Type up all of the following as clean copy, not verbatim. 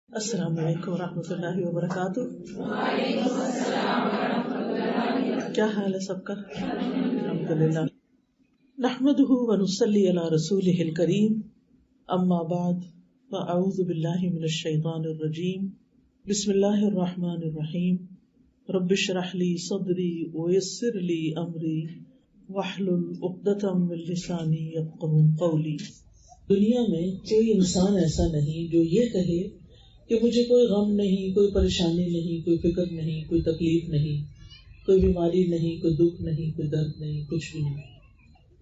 السلام علیکم ورحمۃ اللہ وبرکاتہ. کیا حال ہے سب کا؟ الحمدللہ. نحمده ونصلی علی رسولہ الکریم. اما بعد فاعوذ باللہ من الشیطان الرجیم. بسم اللہ الرحمن الرحیم. رب اشرح لی صدری ویسر لی امری واحلل عقدۃ من لسانی یفقہوا قولی. دنیا میں کوئی انسان ایسا نہیں جو یہ کہے کہ مجھے کوئی غم نہیں، کوئی پریشانی نہیں، کوئی فکر نہیں، کوئی تکلیف نہیں، کوئی بیماری نہیں، کوئی دکھ نہیں، کوئی درد نہیں، کچھ بھی نہیں.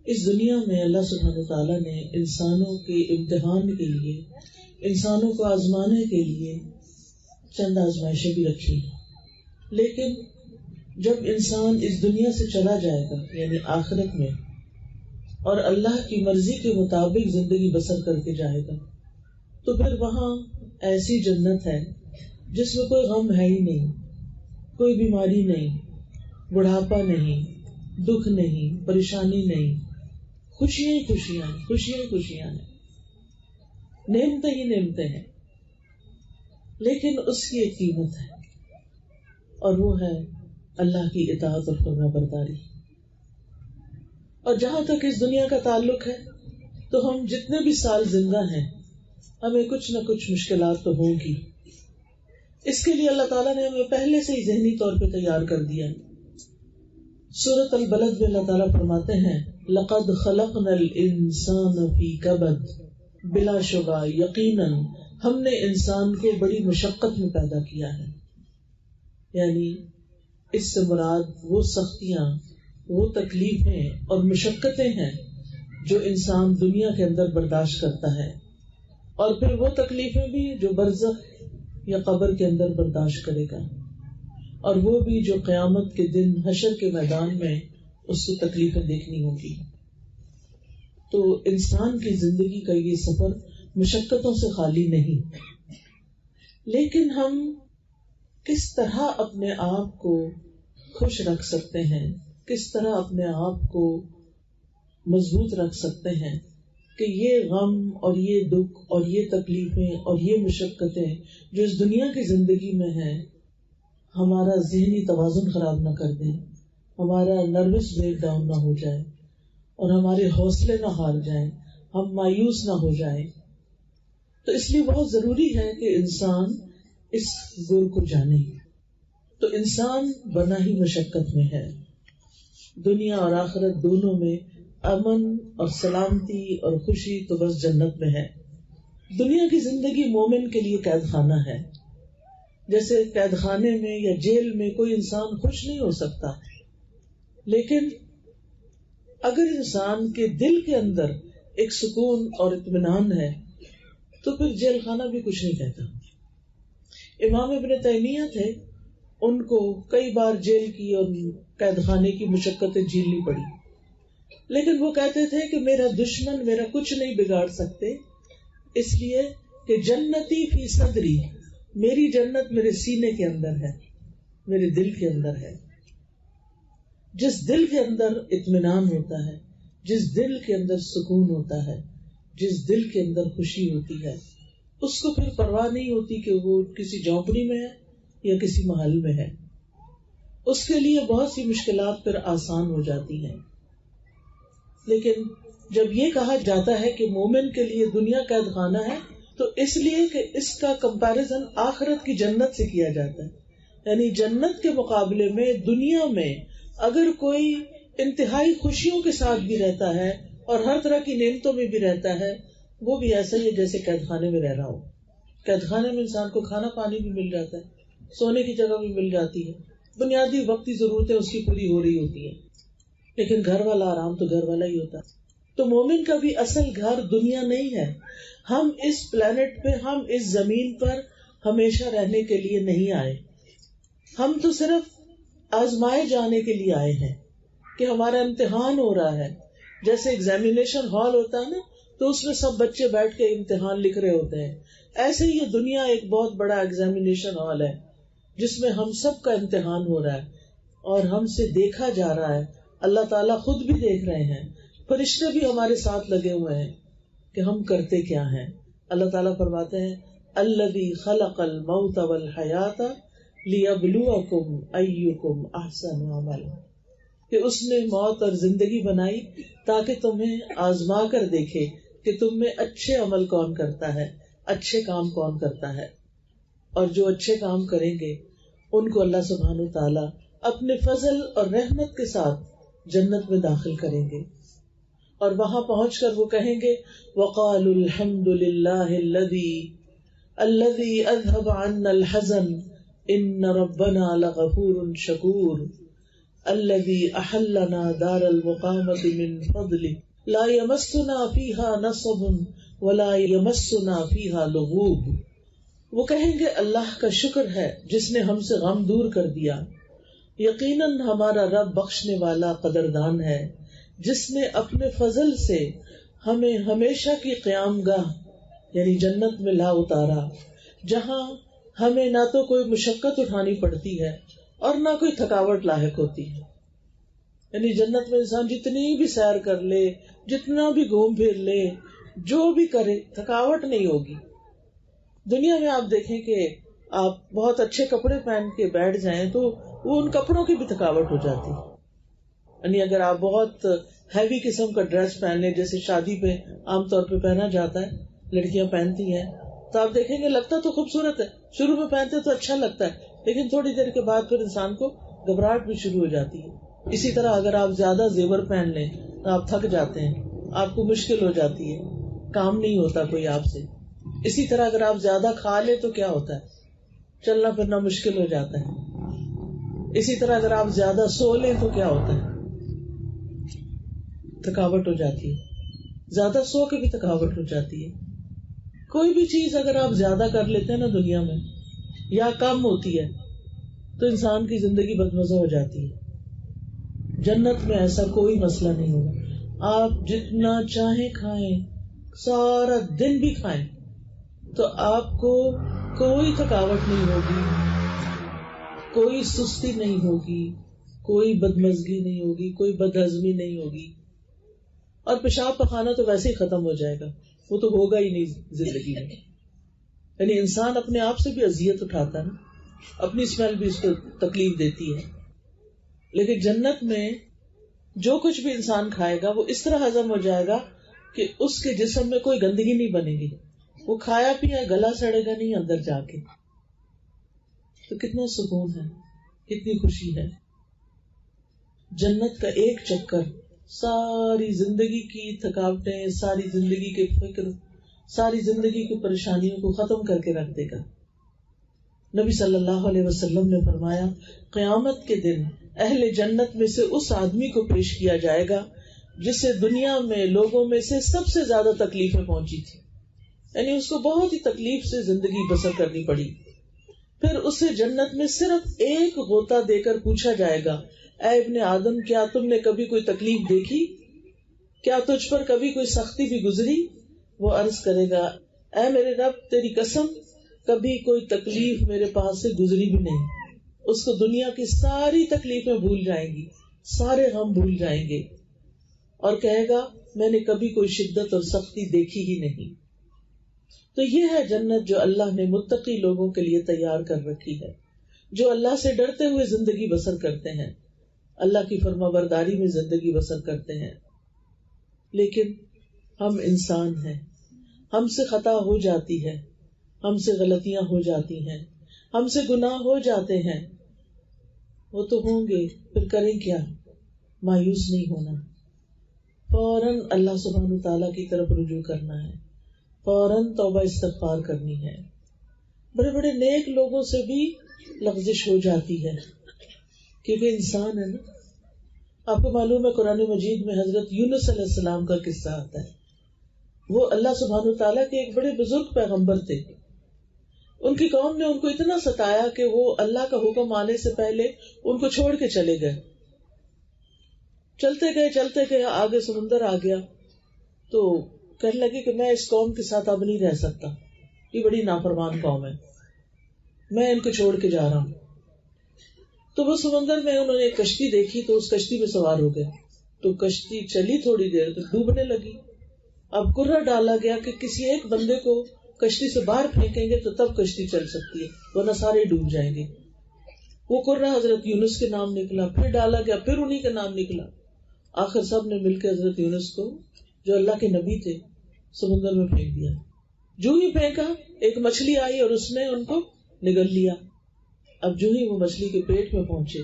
اس دنیا میں اللہ سبحانہ وتعالیٰ نے انسانوں کے امتحان کے لیے، انسانوں کو آزمانے کے لیے چند آزمائشیں بھی رکھی ہیں. لیکن جب انسان اس دنیا سے چلا جائے گا، یعنی آخرت میں، اور اللہ کی مرضی کے مطابق زندگی بسر کر کے جائے گا، تو پھر وہاں ایسی جنت ہے جس میں کوئی غم ہے ہی نہیں، کوئی بیماری نہیں، بڑھاپا نہیں، دکھ نہیں، پریشانی نہیں، خوشیاں ہی خوشیاں ہیں، خوشیاں ہی خوشیاں ہیں، نعمتیں ہی نعمتیں ہیں. لیکن اس کی ایک قیمت ہے، اور وہ ہے اللہ کی اطاعت اور فرما برداری. اور جہاں تک اس دنیا کا تعلق ہے تو ہم جتنے بھی سال زندہ ہیں، ہمیں کچھ نہ کچھ مشکلات تو ہوں گی. اس کے لیے اللہ تعالیٰ نے ہمیں پہلے سے ہی ذہنی طور پہ تیار کر دیا. سورۃ البلد میں اللہ تعالیٰ فرماتے ہیں لَقَدْ خَلَقْنَا الْإِنسَانَ فِي كَبَدٍ، بلا شبہ یقیناً ہم نے انسان کو بڑی مشقت میں پیدا کیا ہے. یعنی اس سے مراد وہ سختیاں، وہ تکلیفیں اور مشقتیں ہیں جو انسان دنیا کے اندر برداشت کرتا ہے، اور پھر وہ تکلیفیں بھی جو برزخ یا قبر کے اندر برداشت کرے گا، اور وہ بھی جو قیامت کے دن حشر کے میدان میں اس کو تکلیفیں دیکھنی ہوں گی. تو انسان کی زندگی کا یہ سفر مشقتوں سے خالی نہیں. لیکن ہم کس طرح اپنے آپ کو خوش رکھ سکتے ہیں، کس طرح اپنے آپ کو مضبوط رکھ سکتے ہیں کہ یہ غم اور یہ دکھ اور یہ تکلیفیں اور یہ مشقتیں جو اس دنیا کی زندگی میں ہیں ہمارا ذہنی توازن خراب نہ کر دیں، ہمارا نروس بریک ڈاؤن نہ ہو جائے، اور ہمارے حوصلے نہ ہار جائیں، ہم مایوس نہ ہو جائیں. تو اس لیے بہت ضروری ہے کہ انسان اس گر کو جانے. تو انسان بنا ہی مشقت میں ہے. دنیا اور آخرت دونوں میں امن اور سلامتی اور خوشی تو بس جنت میں ہے. دنیا کی زندگی مومن کے لیے قید خانہ ہے. جیسے قید خانے میں یا جیل میں کوئی انسان خوش نہیں ہو سکتا، لیکن اگر انسان کے دل کے اندر ایک سکون اور اطمینان ہے تو پھر جیل خانہ بھی کچھ نہیں کہتا. امام ابن تیمیہ تھے، ان کو کئی بار جیل کی اور قید خانے کی مشقتیں جھیلنی پڑی، لیکن وہ کہتے تھے کہ میرا دشمن میرا کچھ نہیں بگاڑ سکتے، اس لیے کہ جنتی فی صدری، میری جنت میرے سینے کے اندر ہے، میرے دل کے اندر ہے. جس دل کے اندر اطمینان ہوتا ہے، جس دل کے اندر سکون ہوتا ہے، جس دل کے اندر خوشی ہوتی ہے، اس کو پھر پرواہ نہیں ہوتی کہ وہ کسی جھونپڑی میں ہے یا کسی محل میں ہے. اس کے لیے بہت سی مشکلات پھر آسان ہو جاتی ہیں. لیکن جب یہ کہا جاتا ہے کہ مومن کے لیے دنیا قید خانہ ہے تو اس لیے کہ اس کا کمپیریزن آخرت کی جنت سے کیا جاتا ہے. یعنی جنت کے مقابلے میں دنیا میں اگر کوئی انتہائی خوشیوں کے ساتھ بھی رہتا ہے اور ہر طرح کی نعمتوں میں بھی رہتا ہے، وہ بھی ایسا ہی ہے جیسے قید خانے میں رہ رہا ہو. قید خانے میں انسان کو کھانا پانی بھی مل جاتا ہے، سونے کی جگہ بھی مل جاتی ہے، بنیادی وقتی ضرورتیں اس کی پوری ہو رہی ہوتی ہیں، لیکن گھر والا آرام تو گھر والا ہی ہوتا ہے. تو مومن کا بھی اصل گھر دنیا نہیں ہے. ہم اس پلانٹ پہ، ہم اس زمین پر ہمیشہ رہنے کے لیے نہیں آئے. ہم تو صرف آزمائے جانے کے لیے آئے ہیں کہ ہمارا امتحان ہو رہا ہے. جیسے ایگزامینیشن ہال ہوتا ہے نا، تو اس میں سب بچے بیٹھ کے امتحان لکھ رہے ہوتے ہیں، ایسے ہی یہ دنیا ایک بہت بڑا ایگزامینیشن ہال ہے جس میں ہم سب کا امتحان ہو رہا ہے اور ہم سے دیکھا جا رہا ہے. اللہ تعالیٰ خود بھی دیکھ رہے ہیں، فرشتے بھی ہمارے ساتھ لگے ہوئے ہیں کہ ہم کرتے کیا ہیں. اللہ تعالیٰ فرماتے ہیں الذی خلق الموت والحیات لیبلوکم ایکم احسن عملا، کہ اس نے موت اور زندگی بنائی تاکہ تمہیں آزما کر دیکھے کہ تم میں اچھے عمل کون کرتا ہے، اچھے کام کون کرتا ہے. اور جو اچھے کام کریں گے ان کو اللہ سبحانہ وتعالی اپنے فضل اور رحمت کے ساتھ جنت میں داخل کریں گے. اور وہاں پہنچ کر وہ کہیں گے وقالوا الحمد للہ الذی اذهب عنا الحزن ان ربنا لغفور شکور الذی احلنا دار المقامة من فضله لا یمسنا فیها نصب ولا یمسنا فیها لغوب. وہ کہیں گے اللہ کا شکر ہے جس نے ہم سے غم دور کر دیا، یقیناً ہمارا رب بخشنے والا قدردان ہے جس نے اپنے فضل سے ہمیں ہمیشہ کی قیام گاہ یعنی جنت میں لا اتارا، جہاں ہمیں نہ تو کوئی مشقت اٹھانی پڑتی ہے اور نہ کوئی تھکاوٹ لاحق ہوتی ہے. یعنی جنت میں انسان جتنی بھی سیر کر لے، جتنا بھی گھوم پھر لے، جو بھی کرے، تھکاوٹ نہیں ہوگی. دنیا میں آپ دیکھیں کہ آپ بہت اچھے کپڑے پہن کے بیٹھ جائیں تو وہ ان کپڑوں کی بھی تھکاوٹ ہو جاتی ہے. یعنی اگر آپ بہت ہیوی قسم کا ڈریس پہن لیں، جیسے شادی پہ عام طور پہ پہنا جاتا ہے، لڑکیاں پہنتی ہیں، تو آپ دیکھیں گے لگتا تو خوبصورت ہے، شروع میں پہنتے تو اچھا لگتا ہے، لیکن تھوڑی دیر کے بعد پھر انسان کو گھبراہٹ بھی شروع ہو جاتی ہے. اسی طرح اگر آپ زیادہ زیور پہن لیں تو آپ تھک جاتے ہیں، آپ کو مشکل ہو جاتی ہے، کام نہیں ہوتا کوئی آپ سے. اسی طرح اگر آپ زیادہ کھا لیں تو کیا ہوتا ہے، چلنا پھرنا مشکل ہو جاتا ہے. اسی طرح اگر آپ زیادہ سو لیں تو کیا ہوتا ہے، تھکاوٹ ہو جاتی ہے. زیادہ سو کے بھی تھکاوٹ ہو جاتی ہے. کوئی بھی چیز اگر آپ زیادہ کر لیتے ہیں نا دنیا میں یا کم ہوتی ہے تو انسان کی زندگی بدمزہ ہو جاتی ہے. جنت میں ایسا کوئی مسئلہ نہیں ہوگا. آپ جتنا چاہیں کھائیں، سارا دن بھی کھائیں تو آپ کو کوئی تھکاوٹ نہیں ہوگی، کوئی سستی نہیں ہوگی، کوئی بدمزگی نہیں ہوگی، کوئی بدہضمی نہیں ہوگی. اور پیشاب پخانا تو ویسے ہی ختم ہو جائے گا، وہ تو ہوگا ہی نہیں زندگی میں. یعنی انسان اپنے آپ سے بھی اذیت اٹھاتا ہے نا، اپنی اسمیل بھی اس کو تکلیف دیتی ہے. لیکن جنت میں جو کچھ بھی انسان کھائے گا وہ اس طرح ہضم ہو جائے گا کہ اس کے جسم میں کوئی گندگی نہیں بنے گی. وہ کھایا پیا گلا سڑے گا نہیں اندر جا کے. تو کتنا سکون ہے، کتنی خوشی ہے. جنت کا ایک چکر ساری زندگی کی تھکاوٹیں، ساری زندگی کے فکر، ساری زندگی کی پریشانیوں کو ختم کر کے رکھ دے گا. نبی صلی اللہ علیہ وسلم نے فرمایا قیامت کے دن اہل جنت میں سے اس آدمی کو پیش کیا جائے گا جسے دنیا میں لوگوں میں سے سب سے زیادہ تکلیفیں پہنچی تھی، یعنی اس کو بہت ہی تکلیف سے زندگی بسر کرنی پڑی. پھر اسے جنت میں صرف ایک غوطہ دے کر پوچھا جائے گا اے ابن آدم کیا تم نے کبھی کوئی تکلیف دیکھی، کیا تجھ پر کبھی کوئی سختی بھی گزری؟ وہ عرض کرے گا اے میرے رب تیری قسم کبھی کوئی تکلیف میرے پاس سے گزری بھی نہیں. اس کو دنیا کی ساری تکلیفیں بھول جائیں گی، سارے غم بھول جائیں گے، اور کہے گا میں نے کبھی کوئی شدت اور سختی دیکھی ہی نہیں. تو یہ ہے جنت جو اللہ نے متقی لوگوں کے لیے تیار کر رکھی ہے، جو اللہ سے ڈرتے ہوئے زندگی بسر کرتے ہیں، اللہ کی فرما برداری میں زندگی بسر کرتے ہیں. لیکن ہم انسان ہیں، ہم سے خطا ہو جاتی ہے، ہم سے غلطیاں ہو جاتی ہیں، ہم سے گناہ ہو جاتے ہیں. وہ تو ہوں گے، پھر کریں کیا؟ مایوس نہیں ہونا، فوراً اللہ سبحانہ تعالیٰ کی طرف رجوع کرنا ہے، فوراً توبہ استغفار کرنی ہے. بڑے بڑے نیک لوگوں سے بھی لغزش ہو جاتی ہے کیونکہ انسان ہے نا. آپ کو معلوم ہے قرآن مجید میں حضرت یونس علیہ السلام کا قصہ آتا ہے. وہ اللہ سبحانہ تعالیٰ کے ایک بڑے بزرگ پیغمبر تھے. ان کی قوم نے ان کو اتنا ستایا کہ وہ اللہ کا حکم آنے سے پہلے ان کو چھوڑ کے چلے گئے. چلتے گئے آگے سمندر آ گیا تو کہنے لگے کہ میں اس قوم کے ساتھ اب نہیں رہ سکتا، یہ بڑی نافرمان قوم ہے، میں ان کو چھوڑ کے جا رہا ہوں. تو وہ سمندر میں انہوں نے ایک کشتی دیکھی تو اس کشتی میں سوار ہو گئے. تو کشتی چلی تھوڑی دیر تو ڈوبنے لگی. اب کرہ ڈالا گیا کہ کسی ایک بندے کو کشتی سے باہر پھینکیں گے تو تب کشتی چل سکتی ہے، ورنہ سارے ڈوب جائیں گے. وہ قرہ حضرت یونس کے نام نکلا، پھر ڈالا گیا، پھر انہی کے نام نکلا. آخر سب نے مل کے حضرت یونس کو، جو اللہ کے نبی تھے، سمندر میں پھینک دیا. جو ہی پھینکا ایک مچھلی آئی اور اس نے ان کو نگل لیا. اب جو ہی وہ مچھلی کے پیٹ میں پہنچے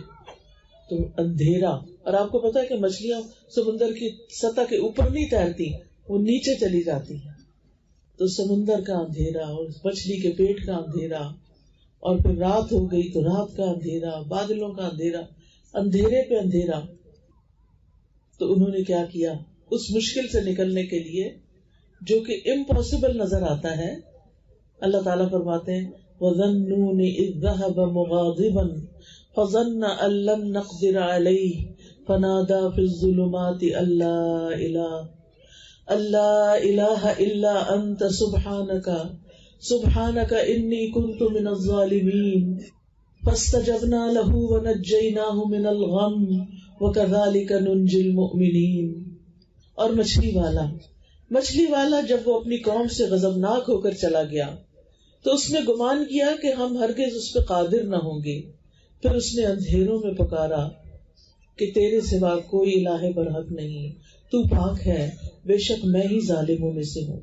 تو اندھیرا، اور آپ کو پتا ہے کہ مچھلیاں سمندر کی سطح کے اوپر نہیں تیرتی، وہ نیچے چلی جاتی ہیں. تو سمندر کا اندھیرا اور مچھلی کے پیٹ کا اندھیرا، اور پھر رات ہو گئی تو رات کا اندھیرا، بادلوں کا اندھیرا، اندھیرے پہ اندھیرا. تو انہوں نے کیا کیا، اس مشکل سے نکلنے کے لیے جو کہ امپاسبل نظر آتا ہے، اللہ تعالیٰ فرماتے ہیں وَظَنُّونِ إِذْ ذَهَبَ مُغَاضِبًا فَظَنَّ أَن لَّن نَّقْدِرَ عَلَيْهِ فَنَادَىٰ فِي الظُّلُمَاتِ أَن لَّا إِلَٰهَ إِلَّا أَنتَ سُبْحَانَكَ إِنِّي كُنتُ مِنَ الظَّالِمِينَ فَاسْتَجَبْنَا لَهُ وَنَجَّيْنَاهُ مِنَ الْغَمِّ وَكَذَٰلِكَ نُنجِي الْمُؤْمِنِينَ. اور مچھلی والا جب وہ اپنی قوم سے غضبناک ہو کر چلا گیا تو اس نے گمان کیا کہ ہم ہرگز اس پہ قادر نہ ہوں گے. پھر اس نے اندھیروں میں پکارا کہ تیرے سوا کوئی الہ برحق نہیں، تو پاک ہے، بے شک میں ہی ظالموں میں سے ہوں.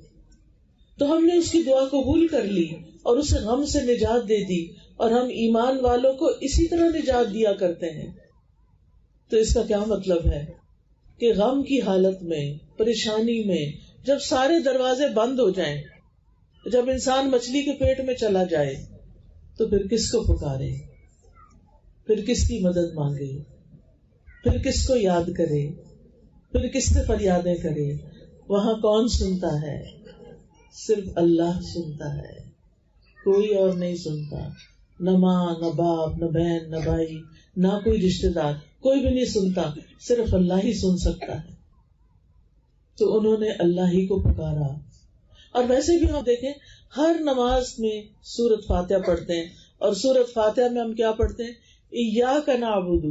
تو ہم نے اس کی دعا قبول کر لی اور اسے غم سے نجات دے دی، اور ہم ایمان والوں کو اسی طرح نجات دیا کرتے ہیں. تو اس کا کیا مطلب ہے کہ غم کی حالت میں، پریشانی میں، جب سارے دروازے بند ہو جائیں، جب انسان مچھلی کے پیٹ میں چلا جائے، تو پھر کس کو پکارے، پھر کس کی مدد مانگے، پھر کس کو یاد کرے، پھر کس سے فریادیں کرے؟ وہاں کون سنتا ہے؟ صرف اللہ سنتا ہے، کوئی اور نہیں سنتا. نہ ماں، نہ باپ، نہ بہن، نہ بھائی، نہ کوئی رشتہ دار، کوئی بھی نہیں سنتا، صرف اللہ ہی سن سکتا ہے. تو انہوں نے اللہ ہی کو پکارا. اور ویسے بھی ہم دیکھیں ہر نماز میں سورۃ فاتحہ پڑھتے ہیں، اور سورۃ فاتحہ میں ہم کیا پڑھتے ہیں؟ ایاک نعبد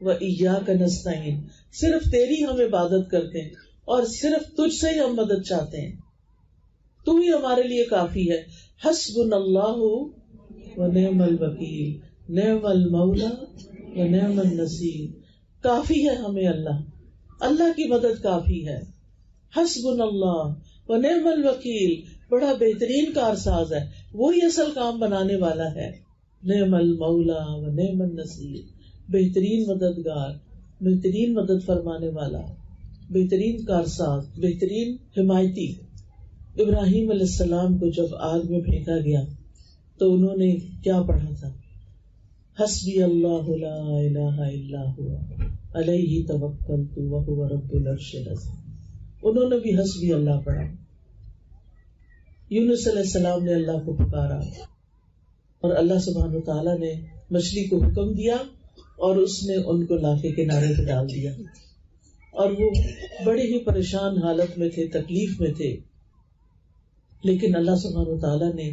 و ایاک نستعین. صرف تیری ہم عبادت کرتے ہیں اور صرف تجھ سے ہی ہم مدد چاہتے ہیں، تو ہی ہمارے لیے کافی ہے. حسبنا اللہ و نعم الوکیل، نعم المولا و نعم النصیر. کافی ہے ہمیں اللہ کی مدد کافی ہے. حسبنا اللہ و نعم الوکیل، بڑا بہترین کارساز ہے، وہی اصل کام بنانے والا ہے. نعم المولا و نعم النصیر، بہترین مددگار، بہترین مدد فرمانے والا، بہترین کارساز، بہترین حمایتی. ابراہیم علیہ السلام کو جب آگ میں پھینکا گیا تو انہوں نے کیا پڑھا تھا؟ حسبی اللہ لا الہ الا هو علیہ توکلت وہو رب العرش العظیم. انہوں نے بھی حسبی اللہ پڑھا. یونس علیہ السلام نے اللہ کو پکارا اور اللہ سبحانہ تعالیٰ نے مچھلی کو حکم دیا اور اس نے ان کو لا کے کنارے پہ ڈال دیا. اور وہ بڑے ہی پریشان حالت میں تھے، تکلیف میں تھے، لیکن اللہ سبحانہ تعالیٰ نے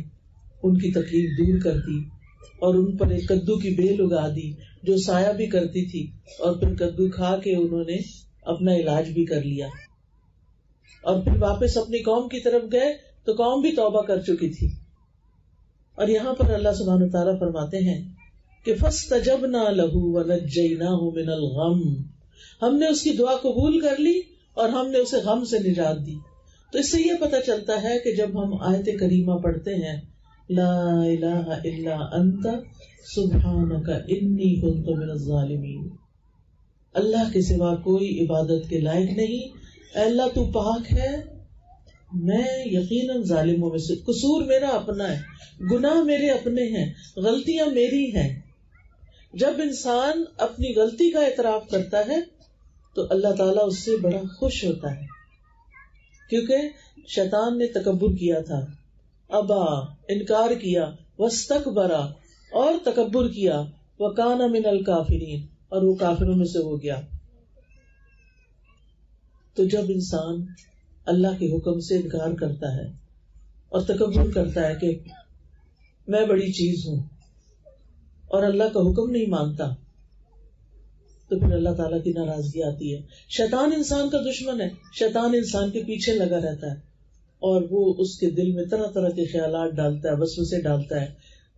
ان کی تکلیف دور کر دی اور ان پر ایک کدو کی بیل اگا دی جو سایہ بھی کرتی تھی، اور پھر کدو کھا کے انہوں نے اپنا علاج بھی کر لیا. اور پھر واپس اپنی قوم کی طرف گئے تو قوم بھی توبہ کر چکی تھی. اور یہاں پر اللہ سبحانہ تعالیٰ فرماتے ہیں کہ فَاسْتَجَبْنَا لَهُ وَنَجَّيْنَاهُ مِنَ الْغَمِّ، ہم نے اس کی دعا قبول کر لی اور ہم نے اسے غم سے نجات دی. تو اس سے یہ پتہ چلتا ہے کہ جب ہم آیت کریمہ پڑھتے ہیں لا الہ الا انت سبحانک انی کنت من الظالمین، اللہ کے سوا کوئی عبادت کے لائق نہیں، اے اللہ تو پاک ہے، میں یقیناً ظالموں میں سے، قصور میرا اپنا ہے، گناہ میرے اپنے ہیں، غلطیاں میری ہیں. جب انسان اپنی غلطی کا اعتراف کرتا ہے تو اللہ تعالیٰ اس سے بڑا خوش ہوتا ہے، کیونکہ شیطان نے تکبر کیا تھا، ابا انکار کیا، واستکبر اور تکبر کیا، وکان من الکافرین اور وہ کافروں میں سے ہو گیا. تو جب انسان اللہ کے حکم سے انکار کرتا ہے اور تکبر کرتا ہے کہ میں بڑی چیز ہوں اور اللہ کا حکم نہیں مانتا، تو پھر اللہ تعالیٰ کی ناراضگی آتی ہے. شیطان انسان کا دشمن ہے، شیطان انسان کے پیچھے لگا رہتا ہے اور وہ اس کے دل میں طرح طرح کے خیالات ڈالتا ہے، وسوسے ڈالتا ہے،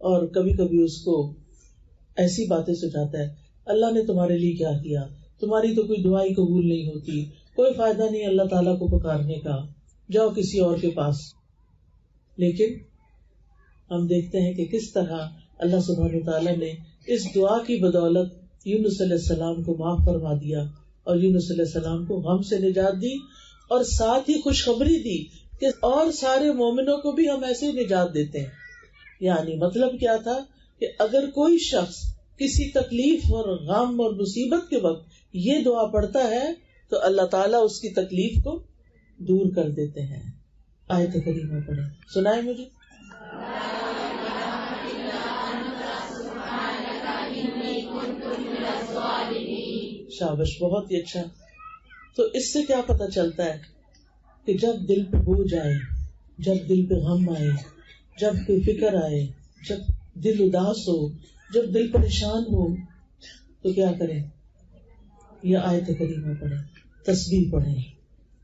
اور کبھی کبھی اس کو ایسی باتیں سکھاتا ہے، اللہ نے تمہارے لیے کیا کیا، تمہاری تو کوئی دعائی قبول نہیں ہوتی، کوئی فائدہ نہیں اللہ تعالیٰ کو پکارنے کا، جاؤ کسی اور کے پاس. لیکن ہم دیکھتے ہیں کہ کس طرح اللہ سبحانہ تعالیٰ نے اس دعا کی بدولت یونس علیہ السلام کو معاف فرما دیا، اور یونس علیہ السلام کو غم سے نجات دی، اور ساتھ ہی خوشخبری دی کہ اور سارے مومنوں کو بھی ہم ایسے ہی نجات دیتے ہیں. یعنی مطلب کیا تھا کہ اگر کوئی شخص کسی تکلیف اور غم اور مصیبت کے وقت یہ دعا پڑھتا ہے تو اللہ تعالیٰ اس کی تکلیف کو دور کر دیتے ہیں. آیت کریمہ پڑھیں، سنائیں مجھے. شابش، بہت ہی اچھا. تو اس سے کیا پتہ چلتا ہے کہ جب دل پہ بوجھ آئے، جب دل پہ غم آئے، جب کوئی فکر آئے، جب دل اداس ہو، جب دل پریشان ہو، تو کیا کریں؟ یہ آیت کریمہ پڑھیں، تسبیح پڑھیں.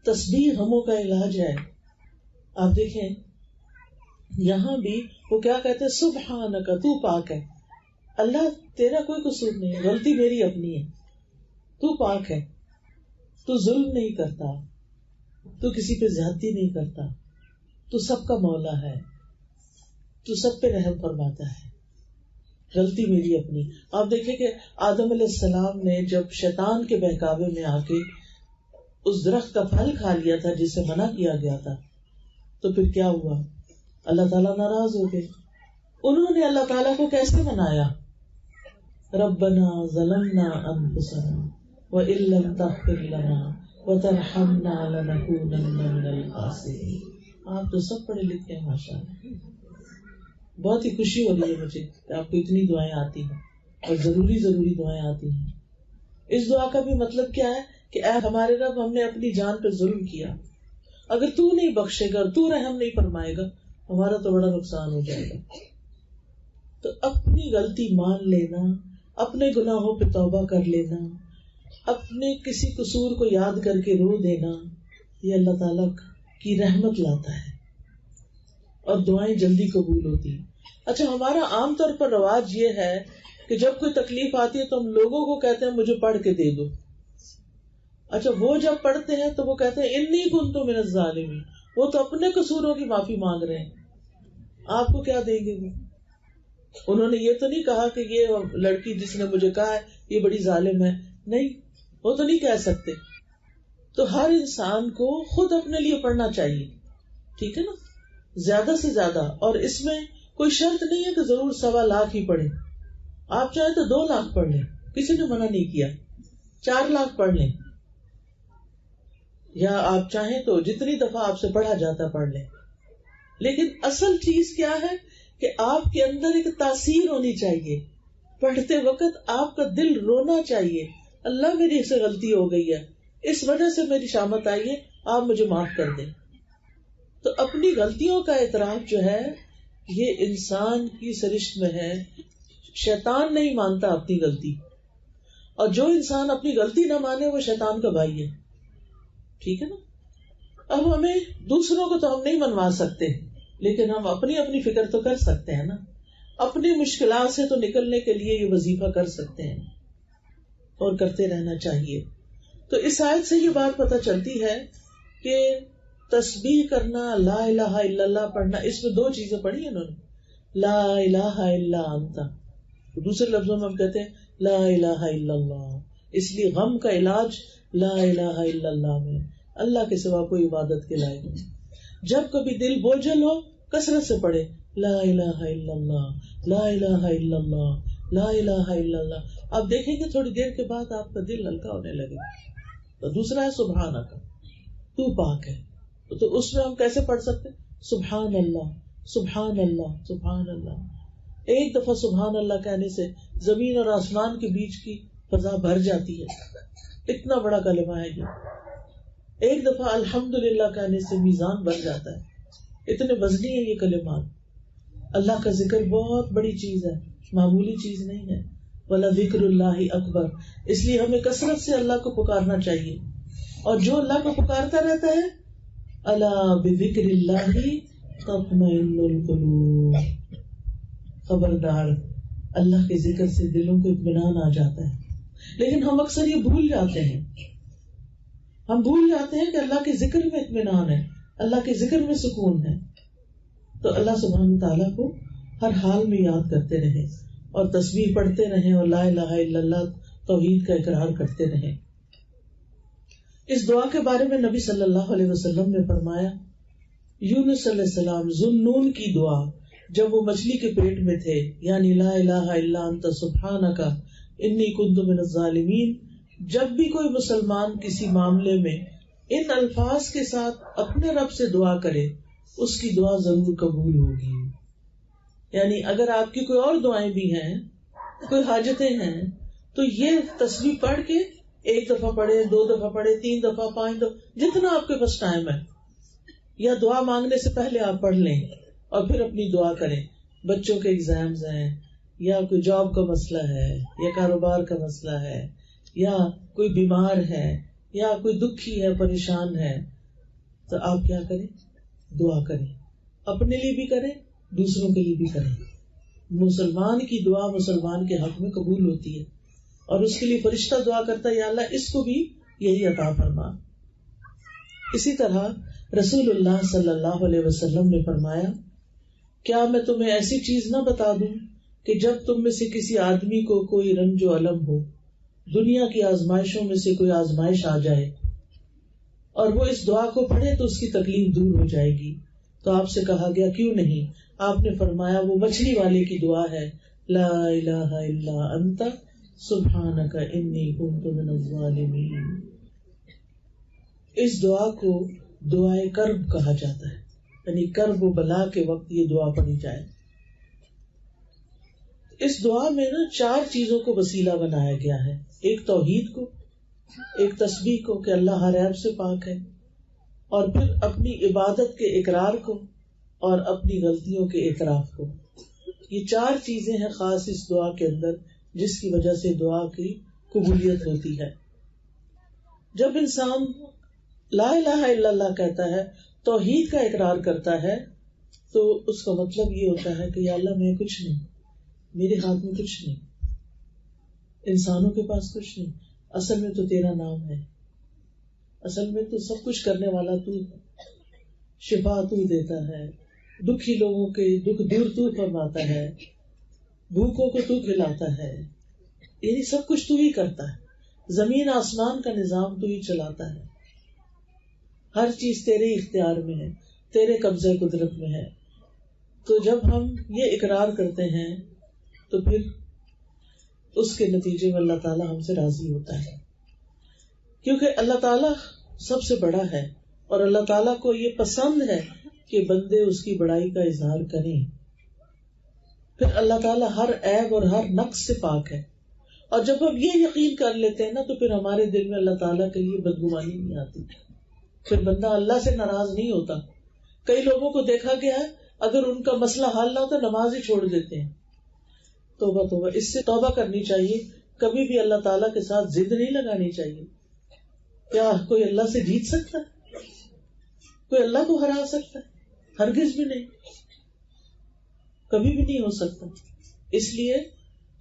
تسبیح غموں کا علاج ہے. آپ دیکھیں یہاں بھی وہ کیا کہتے ہیں، سبحانک، تو پاک ہے اللہ، تیرا کوئی قصور نہیں، غلطی میری اپنی ہے، تو پاک ہے، تو ظلم نہیں کرتا، تو کسی پہ زیادتی نہیں کرتا، تو سب کا مولا ہے، تو سب پہ رحم فرماتا ہے، غلطی میری اپنی. آپ دیکھیں کہ آدم علیہ السلام نے جب شیطان کے بہکاوے میں آ کے اس درخت کا پھل کھا لیا تھا جسے منع کیا گیا تھا، تو پھر کیا ہوا؟ اللہ تعالیٰ ناراض ہو گئے. انہوں نے اللہ تعالیٰ کو کیسے منایا؟ ربنا ظلمنا انفسنا وان لم تغفر لنا وترحمنا لنكونن من الخاسرین. آپ تو سب پڑھے لکھے ہیں ماشاءاللہ. بہت ہی خوشی ہو رہی ہے مجھے کہ آپ کو اتنی دعائیں آتی ہیں اور ضروری دعائیں آتی ہیں. اس دعا کا بھی مطلب کیا ہے کہ اے ہمارے رب، ہم نے اپنی جان پہ ظلم کیا، اگر تو نہیں بخشے گا، تو رحم نہیں فرمائے گا، ہمارا تو بڑا نقصان ہو جائے گا. تو اپنی غلطی مان لینا، اپنے گناہوں پہ توبہ کر لینا، اپنے کسی قصور کو یاد کر کے رو دینا، یہ اللہ تعالیٰ کی رحمت لاتا ہے اور دعائیں جلدی قبول ہوتی. اچھا، ہمارا عام طور پر رواج یہ ہے کہ جب کوئی تکلیف آتی ہے تو ہم لوگوں کو کہتے ہیں مجھے پڑھ کے دے دو. اچھا، وہ جب پڑھتے ہیں تو وہ کہتے ہیں انی کنت من الظالمین، وہ تو اپنے قصوروں کی معافی مانگ رہے ہیں، آپ کو کیا دیں گے؟ انہوں نے یہ تو نہیں کہا کہ یہ لڑکی جس نے مجھے کہا ہے یہ بڑی ظالم ہے، نہیں، وہ تو نہیں کہہ سکتے. تو ہر انسان کو خود اپنے لیے پڑھنا چاہیے، ٹھیک ہے نا، زیادہ سے زیادہ. اور اس میں کوئی شرط نہیں ہے کہ ضرور 1.25 لاکھ ہی پڑھیں. آپ چاہیں تو 2 لاکھ پڑھ لیں، کسی نے منع نہیں کیا. 4 لاکھ پڑھ لیں، یا آپ چاہیں تو جتنی دفعہ آپ سے پڑھا جاتا پڑھ لیں. لیکن اصل چیز کیا ہے کہ آپ کے اندر ایک تاثیر ہونی چاہیے. پڑھتے وقت آپ کا دل رونا چاہیے، اللہ میری سے غلطی ہو گئی ہے، اس وجہ سے میری شامت آئی ہے، آپ مجھے معاف کر دیں. تو اپنی غلطیوں کا اعتراف جو ہے یہ انسان کی سرشت میں ہے. شیطان نہیں مانتا اپنی غلطی، اور جو انسان اپنی غلطی نہ مانے وہ شیطان کا بھائی ہے، ٹھیک ہے نا. اب ہمیں دوسروں کو تو ہم نہیں منوا سکتے، لیکن ہم اپنی اپنی فکر تو کر سکتے ہیں نا. اپنی مشکلات سے تو نکلنے کے لیے یہ وظیفہ کر سکتے ہیں اور کرتے رہنا چاہیے. تو اس آیت سے یہ بات پتہ چلتی ہے کہ تسبیح کرنا، لا الہ الا اللہ پڑھنا، اس میں 2 چیزیں پڑھی انہوں نے، لا الہ الا انت. دوسرے لفظوں میں ہم کہتے ہیں لا الہ الا اللہ. اس لیے غم کا علاج لا الہ الا اللہ میں، اللہ کے سوا کوئی عبادت کے لائق نہیں. جب کبھی دل بوجھل ہو کثرت سے پڑھے لا الہ الا اللہ، لا الہ الا اللہ، لا الہ الا اللہ. آپ دیکھیں گے تھوڑی دیر کے بعد آپ کا دل ہلکا ہونے لگے. تو دوسرا ہے سبحانک، تو پاک ہے. تو اس میں ہم کیسے پڑھ سکتے؟ سبحان اللہ، سبحان اللہ، سبحان اللہ. ایک دفعہ سبحان اللہ کہنے سے زمین اور آسمان کے بیچ کی فضا بھر جاتی ہے، اتنا بڑا کلمہ ہے یہ. ایک دفعہ الحمدللہ کہنے سے میزان بن جاتا ہے، اتنے وزنی ہے یہ کلمات. اللہ کا ذکر بہت بڑی چیز ہے، معمولی چیز نہیں ہے. وَلَذِكْرُ اللَّهِ أَكْبَرُ. اس لیے ہمیں کثرت سے اللہ کو پکارنا چاہیے، اور جو اللہ کو پکارتا رہتا ہے الا بذکر اللہ تطمئن القلوب، خبردار اللہ کے ذکر سے دلوں کو اطمینان آ جاتا ہے. لیکن ہم اکثر یہ بھول جاتے ہیں، ہم بھول جاتے ہیں کہ اللہ کے ذکر میں اطمینان ہے، اللہ کے ذکر میں سکون ہے. تو اللہ سبحانہ تعالیٰ کو ہر حال میں یاد کرتے رہیں اور تسبیح پڑھتے رہیں اور لا الہ الا اللہ توحید کا اقرار کرتے رہیں. اس دعا کے بارے میں نبی صلی اللہ علیہ وسلم نے فرمایا، یونس علیہ السلام ذوالنون کی دعا جب وہ مچھلی کے پیٹ میں تھے، یعنی لا الہ الا انت سبحانک انی کنت من الظالمین، جب بھی کوئی مسلمان کسی معاملے میں ان الفاظ کے ساتھ اپنے رب سے دعا کرے اس کی دعا ضرور قبول ہوگی. یعنی اگر آپ کی کوئی اور دعائیں بھی ہیں، کوئی حاجتیں ہیں، تو یہ تسبیح پڑھ کے ایک دفعہ پڑھے، 2 دفعہ پڑھے، 3 دفعہ، 5 دفعہ، جتنا آپ کے پاس ٹائم ہے، یا دعا مانگنے سے پہلے آپ پڑھ لیں اور پھر اپنی دعا کریں. بچوں کے ایگزامز ہیں، یا کوئی جاب کا مسئلہ ہے، یا کاروبار کا مسئلہ ہے، یا کوئی بیمار ہے، یا کوئی دکھی ہے، پریشان ہے، تو آپ کیا کریں؟ دعا کریں. اپنے لیے بھی کریں، دوسروں کے لیے بھی کریں. مسلمان کی دعا مسلمان کے حق میں قبول ہوتی ہے، اور اس کے لیے فرشتہ دعا کرتا ہے، یا اللہ اس کو بھی یہی عطا فرما. اسی طرح رسول اللہ صلی اللہ علیہ وسلم نے فرمایا، کیا میں تمہیں ایسی چیز نہ بتا دوں کہ جب تم میں سے کسی آدمی کو کوئی رنج و الم ہو، دنیا کی آزمائشوں میں سے کوئی آزمائش آ جائے اور وہ اس دعا کو پڑھے تو اس کی تکلیف دور ہو جائے گی. تو آپ سے کہا گیا کیوں نہیں؟ آپ نے فرمایا وہ مچھلی والے کی دعا ہے، لا الہ الا انت سبحانک انی کنت من الظالمین. اس دعا کو دعائے کرب کہا جاتا ہے، یعنی کرب و بلا کے وقت یہ دعا پڑھی جائے. اس دعا میں 4 چیزوں کو وسیلہ بنایا گیا ہے. ایک توحید کو، ایک تسبیح کو کہ اللہ ہر عیب سے پاک ہے، اور پھر اپنی عبادت کے اقرار کو، اور اپنی غلطیوں کے اعتراف کو. یہ 4 چیزیں ہیں خاص اس دعا کے اندر جس کی وجہ سے دعا کی قبولیت ہوتی ہے. جب انسان لا الہ الا اللہ کہتا ہے، توحید کا اقرار کرتا ہے، تو اس کا مطلب یہ ہوتا ہے کہ یا اللہ میں کچھ نہیں، میرے ہاتھ میں کچھ نہیں، انسانوں کے پاس کچھ نہیں، اصل میں تو تیرا نام ہے، اصل میں تو سب کچھ کرنے والا تو ہے، شفا تو دیتا ہے، دکھی لوگوں کے دکھ دور تو فرماتا ہے، بھوکوں کو تو کھلاتا ہے، یعنی سب کچھ تو ہی کرتا ہے، زمین آسمان کا نظام تو ہی چلاتا ہے، ہر چیز تیرے اختیار میں ہے، تیرے قبضہ قدرت میں ہے. تو جب ہم یہ اقرار کرتے ہیں تو پھر اس کے نتیجے میں اللہ تعالیٰ ہم سے راضی ہوتا ہے، کیونکہ اللہ تعالیٰ سب سے بڑا ہے اور اللہ تعالیٰ کو یہ پسند ہے کہ بندے اس کی بڑائی کا اظہار کریں. پھر اللہ تعالیٰ ہر عیب اور ہر نقص سے پاک ہے، اور جب ہم یہ یقین کر لیتے ہیں نا تو پھر ہمارے دل میں اللہ تعالیٰ کے لیے بدگمانی نہیں آتی، پھر بندہ اللہ سے ناراض نہیں ہوتا. کئی لوگوں کو دیکھا گیا ہے اگر ان کا مسئلہ حل نہ ہوتا نماز ہی چھوڑ دیتے ہیں. توبہ توبہ، اس سے توبہ کرنی چاہیے. کبھی بھی اللہ تعالیٰ کے ساتھ ضد نہیں لگانی چاہیے. کیا کوئی اللہ سے جیت سکتا ہے؟ کوئی اللہ کو ہرا سکتا ہے؟ ہرگز بھی نہیں، کبھی بھی نہیں ہو سکتا. اس لیے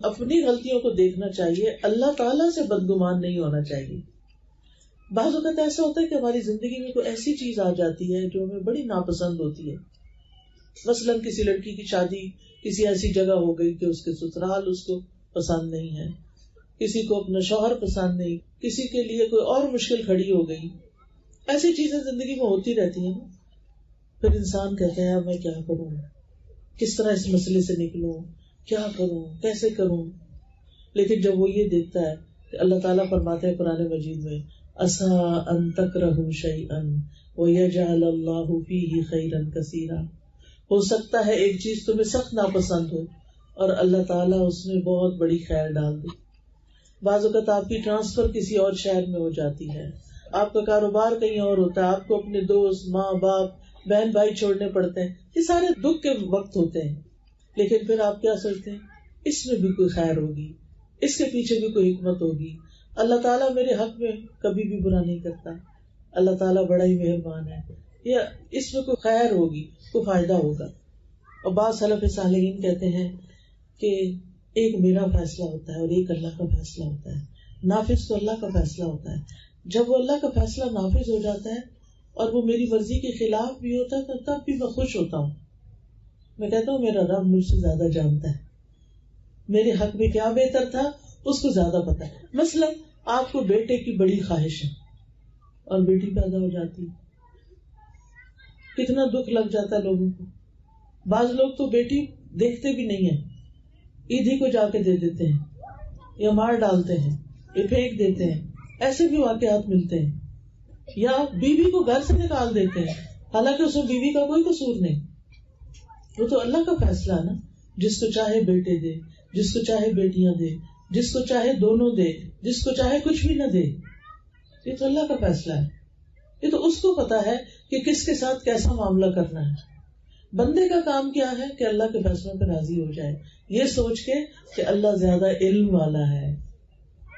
اپنی غلطیوں کو دیکھنا چاہیے، اللہ تعالیٰ سے بدگمان نہیں ہونا چاہیے. بعض اوقات ایسا ہوتا ہے کہ ہماری زندگی میں کوئی ایسی چیز آ جاتی ہے جو ہمیں بڑی ناپسند ہوتی ہے. مثلاً کسی لڑکی کی شادی کسی ایسی جگہ ہو گئی کہ اس کے سسرال اس کو پسند نہیں ہے، کسی کو اپنا شوہر پسند نہیں، کسی کے لیے کوئی اور مشکل کھڑی ہو گئی. ایسی چیزیں زندگی میں ہوتی رہتی ہیں. پھر انسان کہتا ہے میں کیا کروں، کس طرح اس مسئلے سے نکلوں، کیا کروں، کیسے کروں. لیکن جب وہ یہ دیکھتا ہے کہ اللہ تعالیٰ فرماتے ہیں قرآن مجید میں، عَسَىٰ أَن تَكْرَهُوا شَيْئًا وَيَجْعَلَ اللَّهُ فِيهِ خَيْرًا كَثِيرًا. ہو سکتا ہے ایک چیز تمہیں سخت ناپسند ہو اور اللہ تعالیٰ اس میں بہت بڑی خیر ڈال دے. بعض اوقات آپ کی ٹرانسفر کسی اور شہر میں ہو جاتی ہے، آپ کا کاروبار کہیں اور ہوتا ہے، آپ کو اپنے دوست، ماں باپ، بہن بھائی چھوڑنے پڑتے ہیں. یہ سارے دکھ کے وقت ہوتے ہیں. لیکن پھر آپ کیا سوچتے ہیں اس میں بھی کوئی خیر ہوگی، اس کے پیچھے بھی کوئی حکمت ہوگی. اللہ تعالیٰ میرے حق میں کبھی بھی برا نہیں کرتا، اللہ تعالیٰ بڑا ہی مہربان ہے. یا اس میں کوئی خیر ہوگی، کوئی فائدہ ہوگا. اور بعض سلف صالحین کہتے ہیں کہ ایک میرا فیصلہ ہوتا ہے اور ایک اللہ کا فیصلہ ہوتا ہے. نافذ تو اللہ کا فیصلہ ہوتا ہے. جب وہ اللہ کا فیصلہ نافذ ہو جاتا ہے اور وہ میری مرضی کے خلاف بھی ہوتا ہے تب بھی میں خوش ہوتا ہوں. میں کہتا ہوں میرا رب مجھ سے زیادہ جانتا ہے، میرے حق میں کیا بہتر تھا اس کو زیادہ پتا ہے. مثلا آپ کو بیٹے کی بڑی خواہش ہے اور بیٹی پیدا ہو جاتی، کتنا دکھ لگ جاتا ہے لوگوں کو. بعض لوگ تو بیٹی دیکھتے بھی نہیں ہیں، عید ہی کو جا کے دے دیتے ہیں یا مار ڈالتے ہیں یا پھینک دیتے ہیں. ایسے بھی واقعات ملتے ہیں. یا بیوی کو گھر سے نکال دیتے ہیں حالانکہ اس میں بیوی کا کوئی قصور نہیں. وہ تو اللہ کا فیصلہ ہے نا. جس کو چاہے بیٹے دے، جس کو چاہے بیٹیاں دے، جس کو چاہے دونوں دے، جس کو چاہے کچھ بھی نہ دے. یہ تو اللہ کا فیصلہ ہے. یہ تو اس کو پتا ہے کہ کس کے ساتھ کیسا معاملہ کرنا ہے. بندے کا کام کیا ہے کہ اللہ کے فیصلوں پر راضی ہو جائے، یہ سوچ کے کہ اللہ زیادہ علم والا ہے،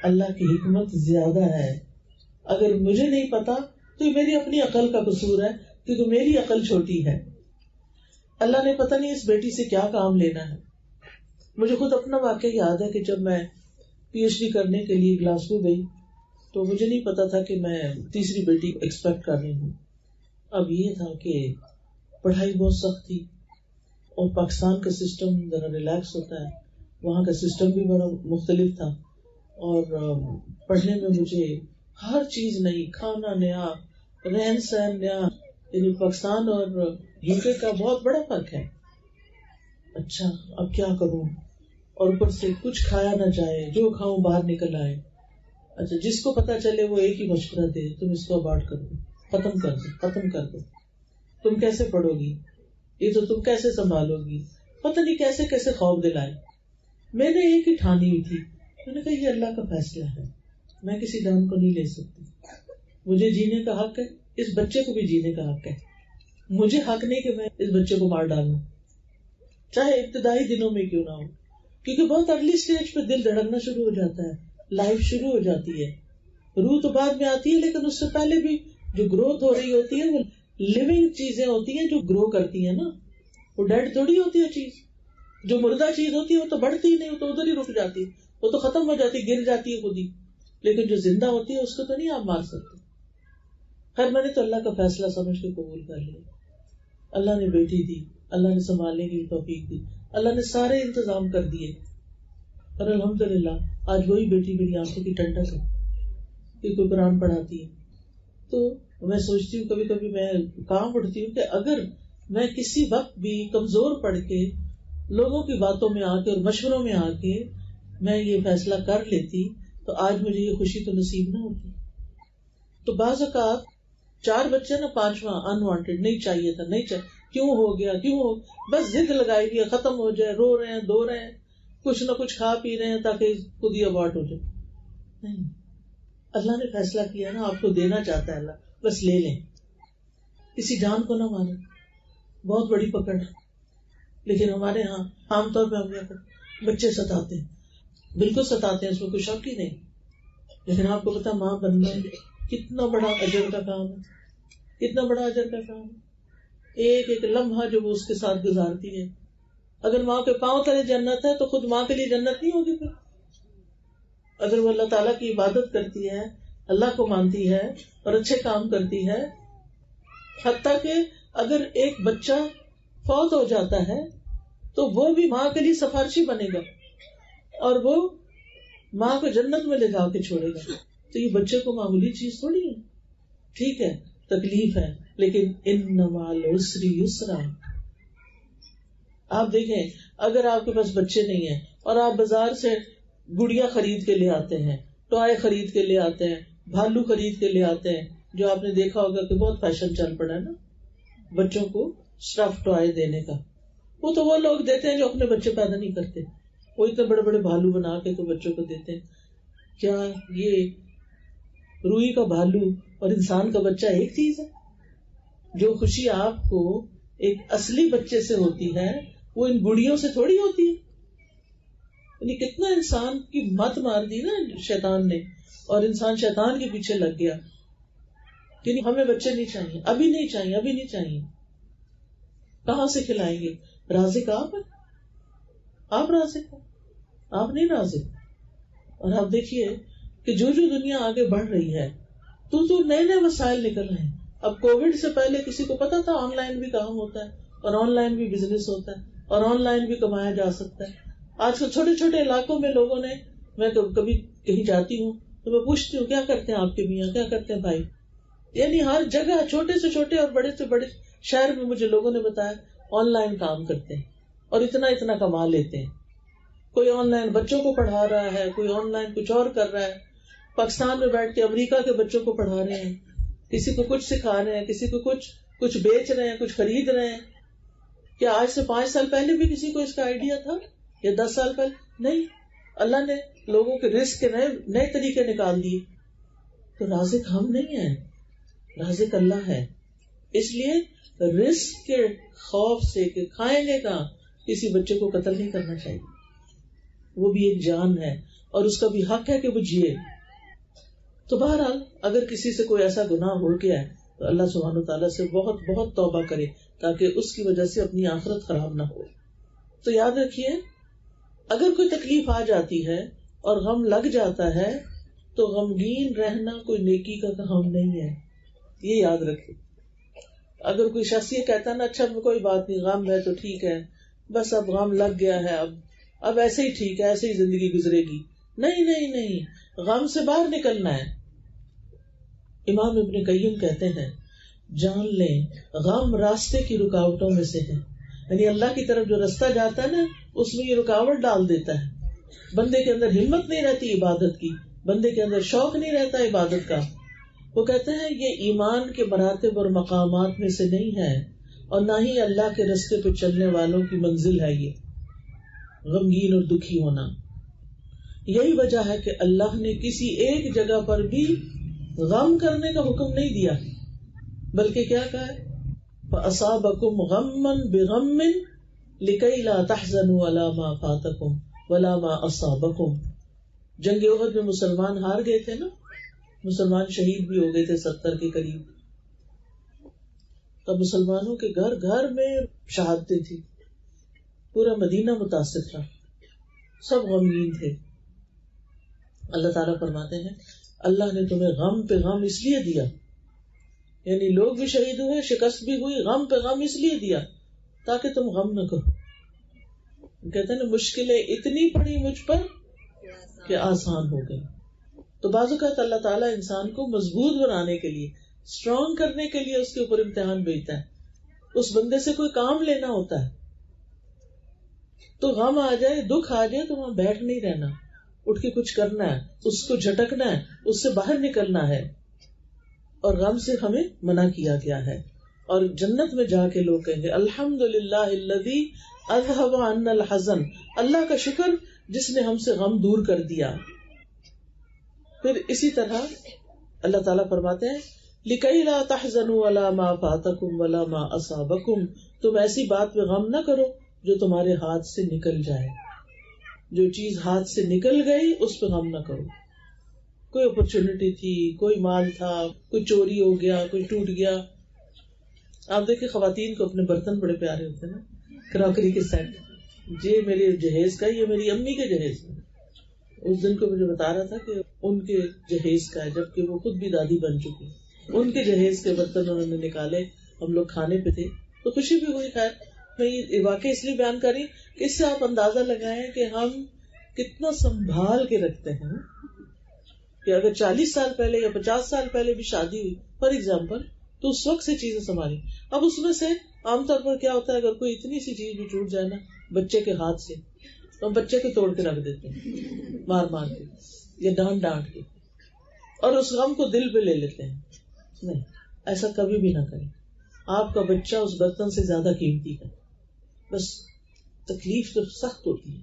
اللہ کی حکمت زیادہ ہے. اگر مجھے نہیں پتا تو یہ میری اپنی عقل کا قصور ہے کیونکہ میری عقل چھوٹی ہے. اللہ نے پتہ نہیں اس بیٹی سے کیا کام لینا ہے. مجھے خود اپنا واقعہ یاد ہے کہ جب میں پی ایچ ڈی کرنے کے لیے گلاسگو گئی تو مجھے نہیں پتا تھا کہ میں تیسری بیٹی ایکسپیکٹ کر رہی ہوں. اب یہ تھا کہ پڑھائی بہت سخت تھی اور پاکستان کا سسٹم ذرا ریلیکس ہوتا ہے، وہاں کا سسٹم بھی بڑا مختلف تھا. اور پڑھنے میں مجھے ہر چیز نئی، کھانا نیا، رہن سہن نیا. یعنی پاکستان اور یو کے کا بہت بڑا فرق ہے. اچھا اب کیا کروں، اور اوپر سے کچھ کھایا نہ جائے، جو کھاؤں باہر نکل آئے. اچھا جس کو پتا چلے وہ ایک ہی مشورہ دے، تم اس کو ابارٹ کر دو، ختم کر دو. تم کیسے پڑھو گی، یہ تو تم کیسے سنبھالو گی، پتہ نہیں کیسے کیسے خوف دلائے. میں نے ایک ہی ٹھانی ہوئی تھی، میں نے کہا یہ اللہ کا فیصلہ ہے، میں کسی جان کو نہیں لے سکتی. مجھے جینے کا حق ہے، اس بچے کو بھی جینے کا حق ہے. مجھے حق نہیں کہ میں اس بچے کو مار ڈالوں، چاہے ابتدائی دنوں میں کیوں نہ ہو. کیونکہ بہت ارلی سٹیج پہ دل دھڑکنا شروع ہو جاتا ہے، لائف شروع ہو جاتی ہے. روح تو بعد میں آتی ہے لیکن اس سے پہلے بھی جو گروتھ ہو رہی ہوتی ہے وہ لیونگ چیزیں ہوتی ہیں جو گرو کرتی ہیں نا. وہ ڈیڈ تھوڑی ہوتی ہے چیز. جو مردہ چیز ہوتی ہے وہ تو بڑھتی ہی نہیں، وہ تو ادھر ہی رک جاتی ہے، وہ تو ختم ہو جاتی، گر جاتی ہے خود ہی. لیکن جو زندہ ہوتی ہے اس کو تو نہیں آپ مار سکتے. خیر میں نے تو اللہ کا فیصلہ سمجھ کے قبول کر لیا. اللہ نے بیٹی دی، اللہ نے سنبھالنے کی توفیق دی، اللہ نے سارے انتظام کر دیے. اور الحمدللہ آج وہی بیٹی میری آنکھوں کی ٹھنڈک ہے کہ کوئی قرآن پڑھاتی ہے. تو میں سوچتی ہوں کبھی کبھی میں کام اٹھتی ہوں کہ اگر میں کسی وقت بھی کمزور پڑ کے لوگوں کی باتوں میں آ کے اور مشوروں میں آ کے میں یہ فیصلہ کر لیتی تو آج مجھے یہ خوشی تو نصیب نہ ہوتی. تو بعض اوقات 4 بچے نا 5واں انوانٹیڈ نہیں چاہیے تھا، نہیں چاہیے، کیوں ہو گیا، کیوں ہو، بس ضد لگائی ہوئی ہے ختم ہو جائے، رو رہے ہیں، دو رہے ہیں، کچھ نہ کچھ کھا پی رہے ہیں تاکہ خود ہی ابارٹ ہو جائے. نہیں، اللہ نے فیصلہ کیا نا آپ کو دینا چاہتا ہے اللہ، بس لے لیں. کسی جان کو نہ مارے، بہت بڑی پکڑ. لیکن ہمارے ہاں عام طور پہ ہم بچے ستاتے ہیں، بالکل ستاتے ہیں، اس میں کوئی شک ہی نہیں. لیکن آپ کو پتا ماں بننا کتنا بڑا اجر کا کام ہے، کتنا بڑا اجر کا کام ہے. ایک ایک لمحہ جو وہ اس کے ساتھ گزارتی ہے. اگر ماں کے پاؤں تلے جنت ہے تو خود ماں کے لیے جنت نہیں ہوگی پھر. اگر وہ اللہ تعالیٰ کی عبادت کرتی ہے، اللہ کو مانتی ہے اور اچھے کام کرتی ہے، حتیٰ کہ اگر ایک بچہ فوت ہو جاتا ہے تو وہ بھی ماں کے لیے سفارشی بنے گا اور وہ ماں کو جنت میں لے جا کے چھوڑے گا. تو یہ بچے کو معمولی چیز تھوڑی ہے. ٹھیک ہے تکلیف ہے لیکن ان مع العسر یسرا. آپ دیکھیں اگر آپ کے پاس بچے نہیں ہیں اور آپ بازار سے گڑیا خرید کے لے آتے ہیں، ٹوائے خرید کے لے آتے ہیں، بھالو خرید کے لے آتے ہیں، جو آپ نے دیکھا ہوگا کہ بہت فیشن چل پڑا ہے نا بچوں کو اسٹف ٹوائے دینے کا. وہ لوگ دیتے ہیں جو اپنے بچے پیدا نہیں کرتے، وہ اتنے بڑے بڑے بھالو بنا کے تو بچوں کو دیتے ہیں. کیا یہ روئی کا بھالو اور انسان کا بچہ ایک چیز ہے؟ جو خوشی آپ کو ایک اصلی بچے سے ہوتی ہے وہ ان گڑیوں سے تھوڑی ہوتی ہے. یعنی کتنا انسان کی مت مار دی نا شیطان نے، اور انسان شیطان کے پیچھے لگ گیا. یعنی ہمیں بچے نہیں چاہیے، ابھی نہیں چاہیے، ابھی نہیں چاہیے. کہاں سے کھلائیں گے؟ رازق آپ ہیں، آپ رازق ہیں، آپ نہیں رازق. اور آپ دیکھیے کہ جو دنیا آگے بڑھ رہی ہے تو نئے نئے وسائل نکل رہے ہیں. اب کووڈ سے پہلے کسی کو پتا تھا آن لائن بھی کام ہوتا ہے اور آن لائن بھی بزنس ہوتا ہے اور آن لائن بھی کمایا جا سکتا ہے. آج کل چھوٹے چھوٹے علاقوں میں لوگوں نے، میں کبھی کہیں جاتی ہوں تو میں پوچھتی ہوں کیا کرتے ہیں آپ کے میاں، کیا کرتے ہیں بھائی. یعنی ہر جگہ چھوٹے سے چھوٹے اور بڑے سے بڑے شہر میں مجھے لوگوں نے بتایا آن لائن کام کرتے ہیں اور اتنا اتنا کما لیتے ہیں. کوئی آن لائن بچوں کو پڑھا رہا ہے، کوئی آن لائن کچھ اور کر رہا ہے. پاکستان میں بیٹھ کے امریکہ کے بچوں کو پڑھا رہے ہیں، کسی کو کچھ سکھا رہے ہیں، کسی کو کچھ بیچ رہے ہیں، کچھ خرید رہے ہیں. کیا آج سے 5 سال پہلے بھی کسی کو اس کا آئیڈیا تھا یا 10 سال پہلے؟ نہیں. اللہ نے لوگوں کے رزق کے نئے طریقے نکال دیے. تو رازق ہم نہیں ہیں، رازق اللہ ہے. اس لیے رزق کے خوف سے کہ کھائیں گے کہاں، کسی بچے کو قتل نہیں کرنا چاہیے. وہ بھی ایک جان ہے اور اس کا بھی حق ہے کہ وہ جیے. تو بہرحال اگر کسی سے کوئی ایسا گناہ ہو گیا ہے تو اللہ سبحانہ وتعالیٰ سے بہت بہت توبہ کرے تاکہ اس کی وجہ سے اپنی آخرت خراب نہ ہو. تو یاد رکھیے اگر کوئی تکلیف آ جاتی ہے اور غم لگ جاتا ہے تو غمگین رہنا کوئی نیکی کا کام نہیں ہے، یہ یاد رکھے. اگر کوئی شخص یہ کہتا ہے نا اچھا کوئی بات نہیں، غم ہے تو ٹھیک ہے، بس اب غم لگ گیا ہے، اب ایسے ہی ٹھیک ہے، ایسے ہی زندگی گزرے گی. نہیں نہیں نہیں، غم سے باہر نکلنا ہے. امام ابن قیم کہتے ہیں جان لیں غم راستے کی رکاوٹوں میں سے ہے. یعنی اللہ کی طرف جو راستہ جاتا ہے نا اس میں یہ رکاوٹ ڈال دیتا ہے. بندے کے اندر ہمت نہیں رہتی عبادت کی، بندے کے اندر شوق نہیں رہتا عبادت کا. وہ کہتے ہیں یہ ایمان کے مراتب اور مقامات میں سے نہیں ہے اور نہ ہی اللہ کے راستے پہ چلنے والوں کی منزل ہے یہ غمگین اور دکھی ہونا. یہی وجہ ہے کہ اللہ نے کسی ایک جگہ پر بھی غم کرنے کا حکم نہیں دیا، بلکہ کیا کہا ہے فَأَصَابَكُمْ غَمًّا بِغَمٍّ لِكَيْ لَا تَحْزَنُوا عَلَى مَا فَاتَكُمْ وَلَا مَا أَصَابَكُمْ. جنگ احد میں مسلمان ہار گئے تھے نا، مسلمان شہید بھی ہو گئے تھے 70 کے قریب. تب مسلمانوں کے گھر گھر میں شہادتیں تھی، پورا مدینہ متاثر تھا، سب غمگین تھے. اللہ تعالیٰ فرماتے ہیں اللہ نے تمہیں غم پہ غم اس لیے دیا، یعنی لوگ بھی شہید ہوئے، شکست بھی ہوئی، غم پہ غم اس لیے دیا تاکہ تم غم نہ کرو. کہتے ہیں نا مشکلیں اتنی پڑی مجھ پر کہ آسان ہو گئی. تو بعض اوقات اللہ تعالیٰ انسان کو مضبوط بنانے کے لیے، اسٹرانگ کرنے کے لیے اس کے اوپر امتحان بھیجتا ہے. اس بندے سے کوئی کام لینا ہوتا ہے تو غم آ جائے، دکھ آ جائے تو وہاں بیٹھ نہیں رہنا، اٹھ کے کچھ کرنا ہے، اس کو جھٹکنا ہے، اس سے باہر نکلنا ہے. اور غم سے ہمیں منع کیا گیا ہے. اور جنت میں جا کے لوگ کہیں گے الحمدللہ الذی اذھب عنا الحزن، اللہ کا شکر جس نے ہم سے غم دور کر دیا. پھر اسی طرح اللہ تعالیٰ فرماتے ہیں لِكَيْ لَا تَحْزَنُوا عَلَى مَا فَاتَكُمْ وَلَا مَا أَصَابَكُمْ، تم ایسی بات پہ غم نہ کرو جو تمہارے ہاتھ سے نکل جائے. جو چیز ہاتھ سے نکل گئی اس پہ غم نہ کرو. کوئی اپرچونٹی تھی، کوئی مال تھا، کوئی چوری ہو گیا، کوئی ٹوٹ گیا. آپ دیکھیں خواتین کو اپنے برتن بڑے پیارے ہوتے ہیں نا، کراکری کے سیٹ، یہ میرے جہیز کا، یہ میری امی کے جہیز کا. اس دن کو مجھے بتا رہا تھا کہ ان کے جہیز کا ہے، جبکہ وہ خود بھی دادی بن چکی. ان کے جہیز کے برتن انہوں نے نکالے، ہم لوگ کھانے پہ تھے تو خوشی بھی ہوئی. خیر میں یہ واقعہ اس لیے بیان کر رہی کہ اس سے آپ اندازہ لگائیں کہ ہم کتنا سنبھال کے رکھتے ہیں کہ اگر 40 سال پہلے یا 50 سال پہلے بھی شادی ہوئی فار ایگزامپل تو اس وقت سے چیزیں سنبھالی. اب اس میں سے عام طور پر کیا ہوتا ہے اگر کوئی اتنی سی چیز بھی ٹوٹ جائے نا بچے کے ہاتھ سے تو ہم بچے کو توڑ کے رکھ دیتے ہیں مار مار کے یا ڈانٹ ڈانٹ کے، اور اس غم کو دل پہ لے لیتے ہیں. نہیں، ایسا کبھی بھی نہ کریں. آپ کا بچہ اس برتن سے زیادہ قیمتی ہے. بس تکلیف تو سخت ہوتی ہے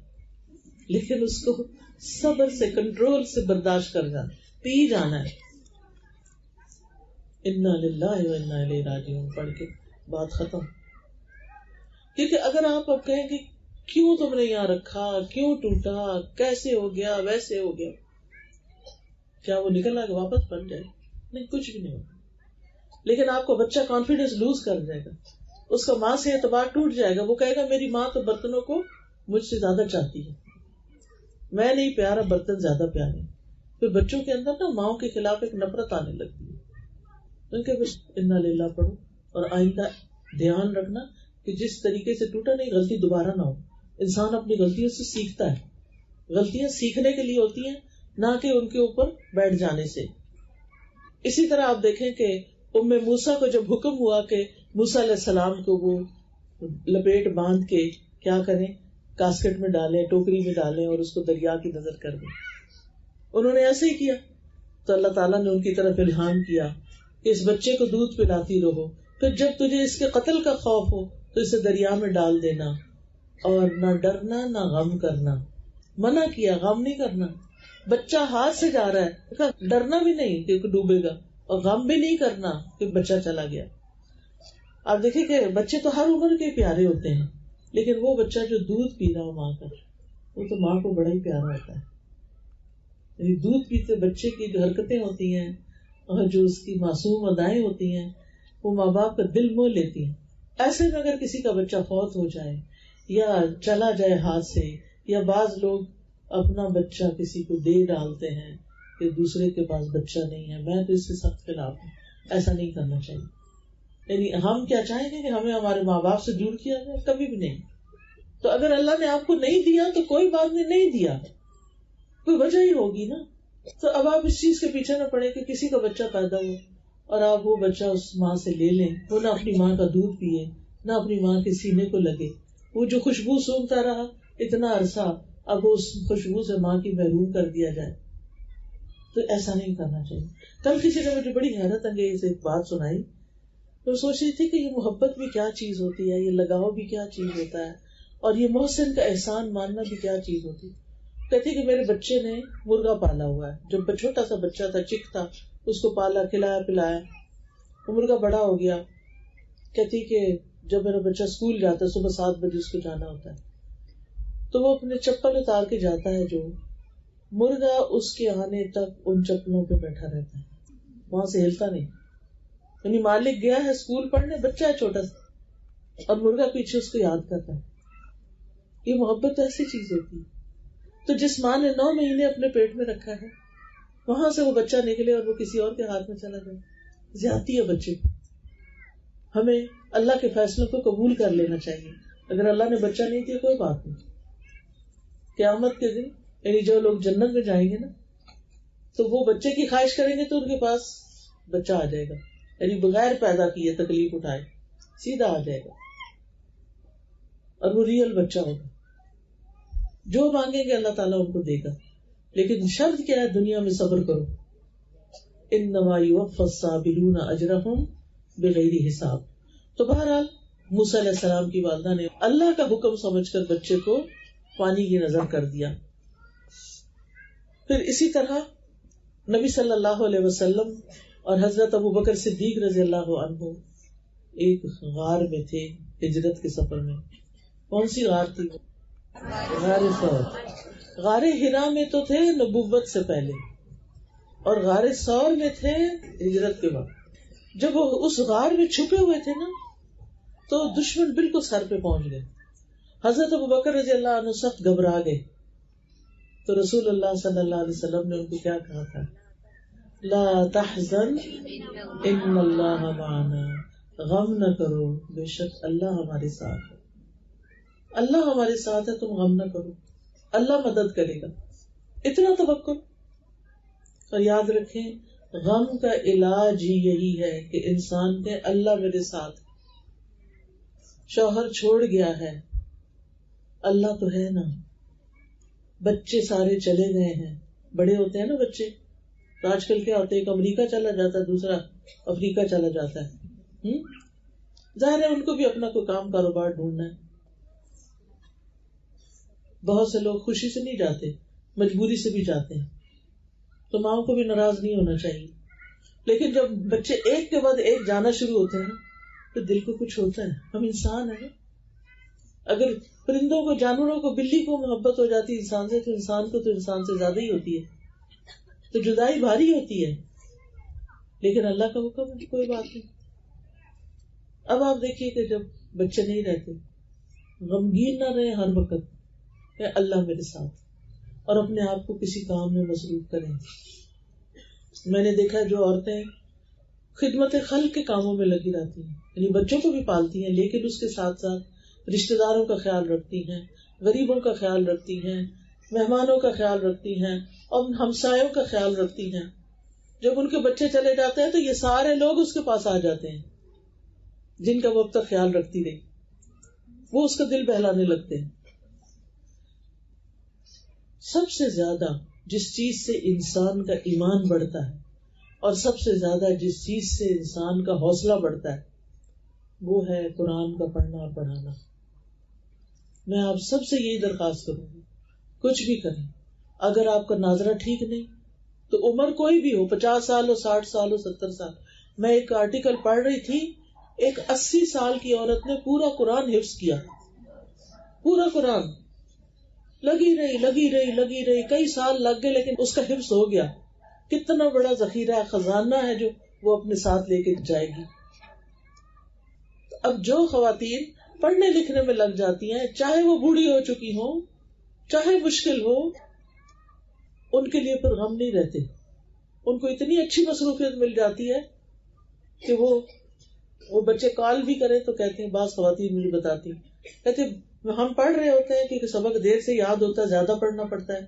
لیکن اس کو صبر سے، کنٹرول سے برداشت کر جانا، پی جانا ہے. انا للہ و انا الیہ راجعون پڑھ کے بات ختم. کیونکہ اگر آپ اب کہیں کہ کیوں تم نے یہاں رکھا، کیوں ٹوٹا، کیسے ہو گیا، ویسے ہو گیا، کیا وہ نکل آ کے واپس بن جائے؟ نہیں، کچھ بھی نہیں ہوگا. لیکن آپ کا بچہ کانفیڈینس لوز کر جائے گا, اس کا ماں سے اعتبار ٹوٹ جائے گا, وہ کہے گا میری ماں تو برتنوں کو مجھ سے زیادہ چاہتی ہے, میں نہیں پیارا, برتن زیادہ پیارے. پھر بچوں کے اندر نا ماؤں کے خلاف ایک نفرت آنے لگتی ہے. ان کے بس انا للہ پڑھو, اور آئندہ دھیان رکھنا کہ جس طریقے سے ٹوٹا نہیں, غلطی دوبارہ نہ ہو. انسان اپنی غلطیوں سے سیکھتا ہے, غلطیاں سیکھنے کے لیے ہوتی ہیں نہ کہ ان کے اوپر بیٹھ جانے سے. اسی طرح آپ دیکھیں کہ ام موسیٰ کو جب حکم ہوا کہ موسیٰ علیہ السلام کو وہ لپیٹ باندھ کے کیا کریں, کاسکٹ میں ڈالیں, ٹوکری میں ڈالیں اور اس کو دریا کی نظر کر دیں, انہوں نے ایسے ہی کیا. تو اللہ تعالیٰ نے ان کی طرف الہام کیا کہ اس بچے کو دودھ پلاتی رہو, پھر جب تجھے اس کے قتل کا خوف ہو تو اسے دریا میں ڈال دینا, اور نہ ڈرنا نہ غم کرنا. منع کیا, غم نہیں کرنا. بچہ ہاتھ سے جا رہا ہے, ڈرنا بھی نہیں کہ ڈوبے گا, اور غم بھی نہیں کرنا کہ بچہ چلا گیا. آپ دیکھیں کہ بچے تو ہر عمر کے پیارے ہوتے ہیں, لیکن وہ بچہ جو دودھ پی رہا ہو ماں کا, وہ تو ماں کو بڑا ہی پیارا ہوتا ہے. یعنی دودھ پیتے بچے کی جو حرکتیں ہوتی ہیں اور جو اس کی معصوم ادائیں ہوتی ہیں, وہ ماں باپ کا دل موہ لیتی ہیں. ایسے میں اگر کسی کا بچہ فوت ہو جائے یا چلا جائے ہاتھ سے, یا بعض لوگ اپنا بچہ کسی کو دے ڈالتے ہیں کہ دوسرے کے پاس بچہ نہیں ہے, میں تو اس سے سخت خلاف ہوں. ایسا نہیں کرنا چاہیے. یعنی ہم کیا چاہیں گے کہ ہمیں ہمارے ماں باپ سے دور کیا جائے؟ کبھی بھی نہیں. تو اگر اللہ نے آپ کو نہیں دیا تو کوئی بات نہیں دیا, کوئی وجہ ہی ہوگی نا. تو اب آپ اس چیز کے پیچھے نہ پڑے کہ کسی کا بچہ پیدا ہو اور آپ وہ بچہ اس ماں سے لے لیں, وہ نہ اپنی ماں کا دودھ پیے, نہ اپنی ماں کے سینے کو لگے. وہ جو خوشبو سونگتا رہا اتنا عرصہ, اب اس خوشبو سے ماں کی محروم کر دیا جائے, تو ایسا نہیں کرنا چاہیے. کل کسی نے مجھے بڑی حیرت انگیز ایک بات سنائی. تو سوچ رہی تھی کہ یہ محبت بھی کیا چیز ہوتی ہے, یہ لگاؤ بھی کیا چیز ہوتا ہے, اور یہ محسن کا احسان ماننا بھی کیا چیز ہوتی ہے. کہتی کہ میرے بچے نے مرغا پالا ہوا ہے, جب چھوٹا سا بچہ تھا, چک تھا, اس کو پالا, کھلایا پلایا, وہ مرغا بڑا ہو گیا. کہتی کہ جب میرا بچہ اسکول جاتا ہے, صبح 7 بجے اس کو جانا ہوتا ہے, تو وہ اپنے چپل اتار کے جاتا ہے, جو مرغا اس کے آنے تک ان چپلوں پہ بیٹھا رہتا ہے, وہاں سے ہلتا نہیں. یعنی مالک گیا ہے اسکول پڑھنے, بچہ ہے چھوٹا سا, اور مرغا پیچھے اس کو یاد کرتا ہے. یہ محبت ایسی چیز ہوتی ہے. تو جس ماں نے 9 مہینے اپنے پیٹ میں رکھا ہے, وہاں سے وہ بچہ نکلے اور وہ کسی اور کے ہاتھ میں چلا جائے, زیادتی ہے بچے کو. ہمیں اللہ کے فیصلوں کو قبول کر لینا چاہیے. اگر اللہ نے بچہ نہیں دیا کوئی بات نہیں, قیامت کے دن یعنی جو لوگ جنت میں جائیں گے نا, تو وہ بچے کی خواہش کریں گے تو ان کے پاس بچہ آ جائے گا, یعنی بغیر پیدا کیے تکلیف اٹھائے سیدھا آ جائے گا, اور وہ ریئل بچہ ہوگا. جو مانگیں گے اللہ تعالیٰ ان کو دے گا, لیکن شرط کیا ہے, دنیا میں صبر کرو. انما یوفی الصابرون اجرہم بغیر حساب. تو بہرحال موسیٰ علیہ السلام کی والدہ نے اللہ کا حکم سمجھ کر بچے کو پانی کی نظر کر دیا. پھر اسی طرح نبی صلی اللہ علیہ وسلم اور حضرت ابو بکر صدیق رضی اللہ عنہ ایک غار میں تھے ہجرت کے سفر میں. کون سی غار تھی؟ غار ثور. غار حرا میں تو تھے نبوت سے پہلے, اور غار ثور میں تھے ہجرت کے بعد. جب وہ اس غار میں چھپے ہوئے تھے نا, تو دشمن بالکل سر پہ پہنچ گئے. حضرت ابو بکر رضی اللہ عنہ سخت گھبرا گئے. تو رسول اللہ صلی اللہ علیہ وسلم نے ان کو کیا کہا تھا؟ لا تحزن ان اللہ معنا. غم نہ کرو, بے شک اللہ ہمارے ساتھ ہے. اللہ ہمارے ساتھ ہے, تم غم نہ کرو, اللہ مدد کرے گا. اتنا توکل. اور یاد رکھیں, غم کا علاج ہی یہی ہے کہ انسان کے اللہ میرے ساتھ. شوہر چھوڑ گیا ہے, اللہ تو ہے نا. بچے سارے چلے گئے ہیں, بڑے ہوتے ہیں نا بچے. تو آج کل کیا ہوتا ہے, ایک امریکہ چلا جاتا ہے, دوسرا افریقہ چلا جاتا ہے. ظاہر ہے ان کو بھی اپنا کوئی کام کاروبار ڈھونڈنا ہے. بہت سے لوگ خوشی سے نہیں جاتے, مجبوری سے بھی جاتے ہیں. تو ماؤں کو بھی ناراض نہیں ہونا چاہیے. لیکن جب بچے ایک کے بعد ایک جانا شروع ہوتے ہیں تو دل کو کچھ ہوتا ہے. ہم انسان ہیں. اگر پرندوں کو, جانوروں کو, بلی کو محبت ہو جاتی انسان سے, تو انسان کو تو انسان سے زیادہ ہی ہوتی ہے. تو جدائی بھاری ہوتی ہے. لیکن اللہ کا حکم ہے کوئی بات نہیں. اب آپ دیکھیے کہ جب بچے نہیں رہتے، غمگین نہ رہے ہر وقت کہ اللہ میرے ساتھ، اور اپنے آپ کو کسی کام میں مصروف کریں. میں نے دیکھا جو عورتیں خدمت خلق کے کاموں میں لگی رہتی ہیں، یعنی بچوں کو بھی پالتی ہیں لیکن اس کے ساتھ ساتھ رشتہ داروں کا خیال رکھتی ہیں، غریبوں کا خیال رکھتی ہیں، مہمانوں کا خیال رکھتی ہیں اور ہمسایوں کا خیال رکھتی ہیں. جب ان کے بچے چلے جاتے ہیں تو یہ سارے لوگ اس کے پاس آ جاتے ہیں جن کا وہ اب تک خیال رکھتی رہی، وہ اس کا دل بہلانے لگتے ہیں. سب سے زیادہ جس چیز سے انسان کا ایمان بڑھتا ہے اور سب سے زیادہ جس چیز سے انسان کا حوصلہ بڑھتا ہے وہ ہے قرآن کا پڑھنا اور پڑھانا. میں آپ سب سے یہی درخواست کروں گی، کچھ بھی کریں، اگر آپ کا ناظرہ ٹھیک نہیں تو عمر کوئی بھی ہو، 50 سال ہو، 60 سال ہو، 70 سال. میں ایک آرٹیکل پڑھ رہی تھی، ایک 80 سال کی عورت نے پورا قرآن حفظ کیا، پورا قرآن، لگی رہی کئی سال لگ گئے لیکن اس کا حفظ ہو گیا. کتنا بڑا ذخیرہ ہے، خزانہ ہے جو وہ اپنے ساتھ لے کے جائے گی. اب جو خواتین پڑھنے لکھنے میں لگ جاتی ہیں، چاہے وہ بوڑھی ہو چکی ہوں، چاہے مشکل ہو، ان کے لیے پھر غم نہیں رہتے. ان کو اتنی اچھی مصروفیت مل جاتی ہے کہ وہ بچے کال بھی کریں تو کہتے ہیں، بعض خواتین مجھے بتاتی کہتے ہم پڑھ رہے ہوتے ہیں کیونکہ سبق دیر سے یاد ہوتا ہے، زیادہ پڑھنا پڑتا ہے،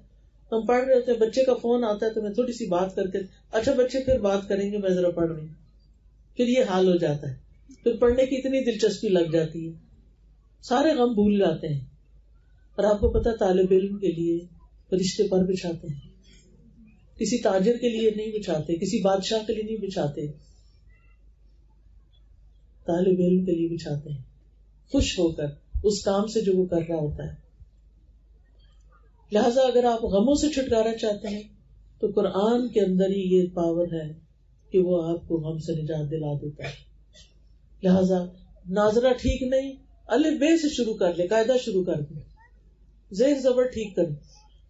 ہم پڑھ رہے ہوتے ہیں، بچے کا فون آتا ہے تو میں تھوڑی سی بات کر کے، اچھا بچے پھر بات کریں گے، میں ذرا پڑھ رہی ہوں. پھر یہ حال ہو جاتا ہے، پھر پڑھنے کی اتنی دلچسپی لگ جاتی ہے، سارے غم بھول جاتے ہیں. اور آپ کو پتا طالب علم کے لیے فرشتے پر بچھاتے ہیں، کسی تاجر کے لیے نہیں بچھاتے، کسی بادشاہ کے لیے نہیں بچھاتے، طالب علم کے لیے بچھاتے ہیں، خوش ہو کر اس کام سے جو وہ کر رہا ہوتا ہے. لہذا اگر آپ غموں سے چھٹکارا چاہتے ہیں تو قرآن کے اندر ہی یہ پاور ہے کہ وہ آپ کو غم سے نجات دلا دیتا ہے. لہذا ناظرہ ٹھیک نہیں، الف بے سے شروع کر لے، قاعدہ شروع کر دیں، زیر زبر ٹھیک کریں،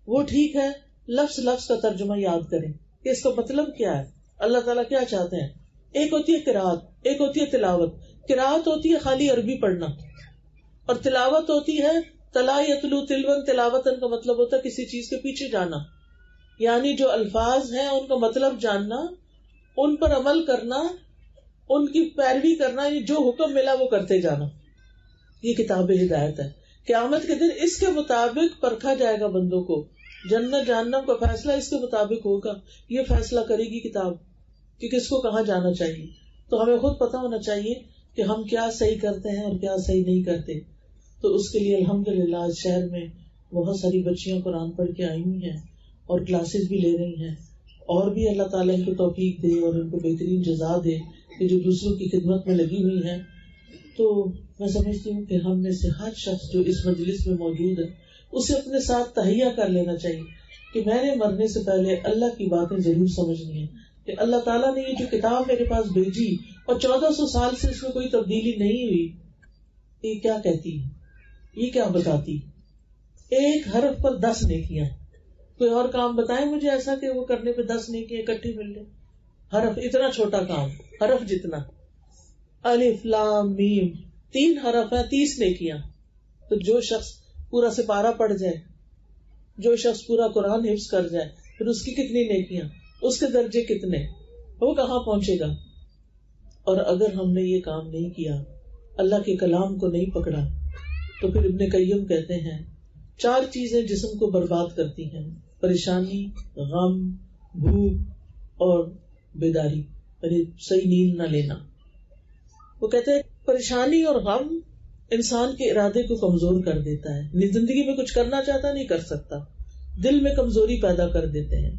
وہ ٹھیک ہے، لفظ لفظ کا ترجمہ یاد کریں کہ اس کا مطلب کیا ہے، اللہ تعالیٰ کیا چاہتے ہیں. ایک ہوتی ہے قرات، ایک ہوتی ہے تلاوت. قرات ہوتی ہے خالی عربی پڑھنا، اور تلاوت ہوتی ہے تلا یتلو تلون، تلاوتن کا مطلب ہوتا ہے کسی چیز کے پیچھے جانا، یعنی جو الفاظ ہیں ان کا مطلب جاننا، ان پر عمل کرنا، ان کی پیروی کرنا، یعنی جو حکم ملا وہ کرتے جانا. یہ کتاب ہدایت ہے. قیامت کے دن اس کے مطابق پرکھا جائے گا بندوں کو، جنت جہنم کا فیصلہ اس کے مطابق ہوگا. یہ فیصلہ کرے گی کتاب کہ کس کو کہاں جانا چاہیے. تو ہمیں خود پتہ ہونا چاہیے کہ ہم کیا صحیح کرتے ہیں اور کیا صحیح نہیں کرتے. تو اس کے لیے الحمدللہ آج شہر میں بہت ساری بچیاں قرآن پڑھ کے آئی ہوئی ہیں اور کلاسز بھی لے رہی ہیں، اور بھی اللہ تعالیٰ ان کو توفیق دے اور ان کو بہترین جزا دے کہ جو دوسروں کی خدمت میں لگی ہوئی ہیں. تو میں سمجھتی ہوں کہ ہم میں سے ہر شخص جو اس مجلس میں موجود ہے اسے اپنے ساتھ تہیا کر لینا چاہیے کہ میں نے مرنے سے پہلے اللہ کی باتیں ضرور سمجھنی ہے، کہ اللہ تعالیٰ نے یہ جو کتاب میرے پاس بھیجی اور 1400 سال سے اس میں کوئی تبدیلی نہیں ہوئی، یہ کیا کہتی ہے، یہ کیا بتاتی. ایک حرف پر 10 نیکیاں. کوئی اور کام بتائیں مجھے ایسا کہ وہ کرنے پہ 10 نیکیاں اکٹھی مل جائے. حرف اتنا چھوٹا کام، حرف جتنا، الف لام میم 3 حرف ہیں، 30 نیکیاں. تو جو شخص پورا سپارہ پڑھ جائے، جو شخص پورا قرآن حفظ کر جائے، پھر اس کی کتنی نیکیاں، اس کے درجے کتنے، وہ کہاں پہنچے گا. اور اگر ہم نے یہ کام نہیں کیا، اللہ کے کلام کو نہیں پکڑا، تو پھر ابن قیم کہتے ہیں 4 چیزیں جسم کو برباد کرتی ہیں: پریشانی، غم، بھوک اور بیداری، یعنی صحیح نیند نہ لینا. وہ کہتے ہیں پریشانی اور غم انسان کے ارادے کو کمزور کر دیتا ہے، زندگی میں کچھ کرنا چاہتا نہیں کر سکتا، دل میں کمزوری پیدا کر دیتے ہیں،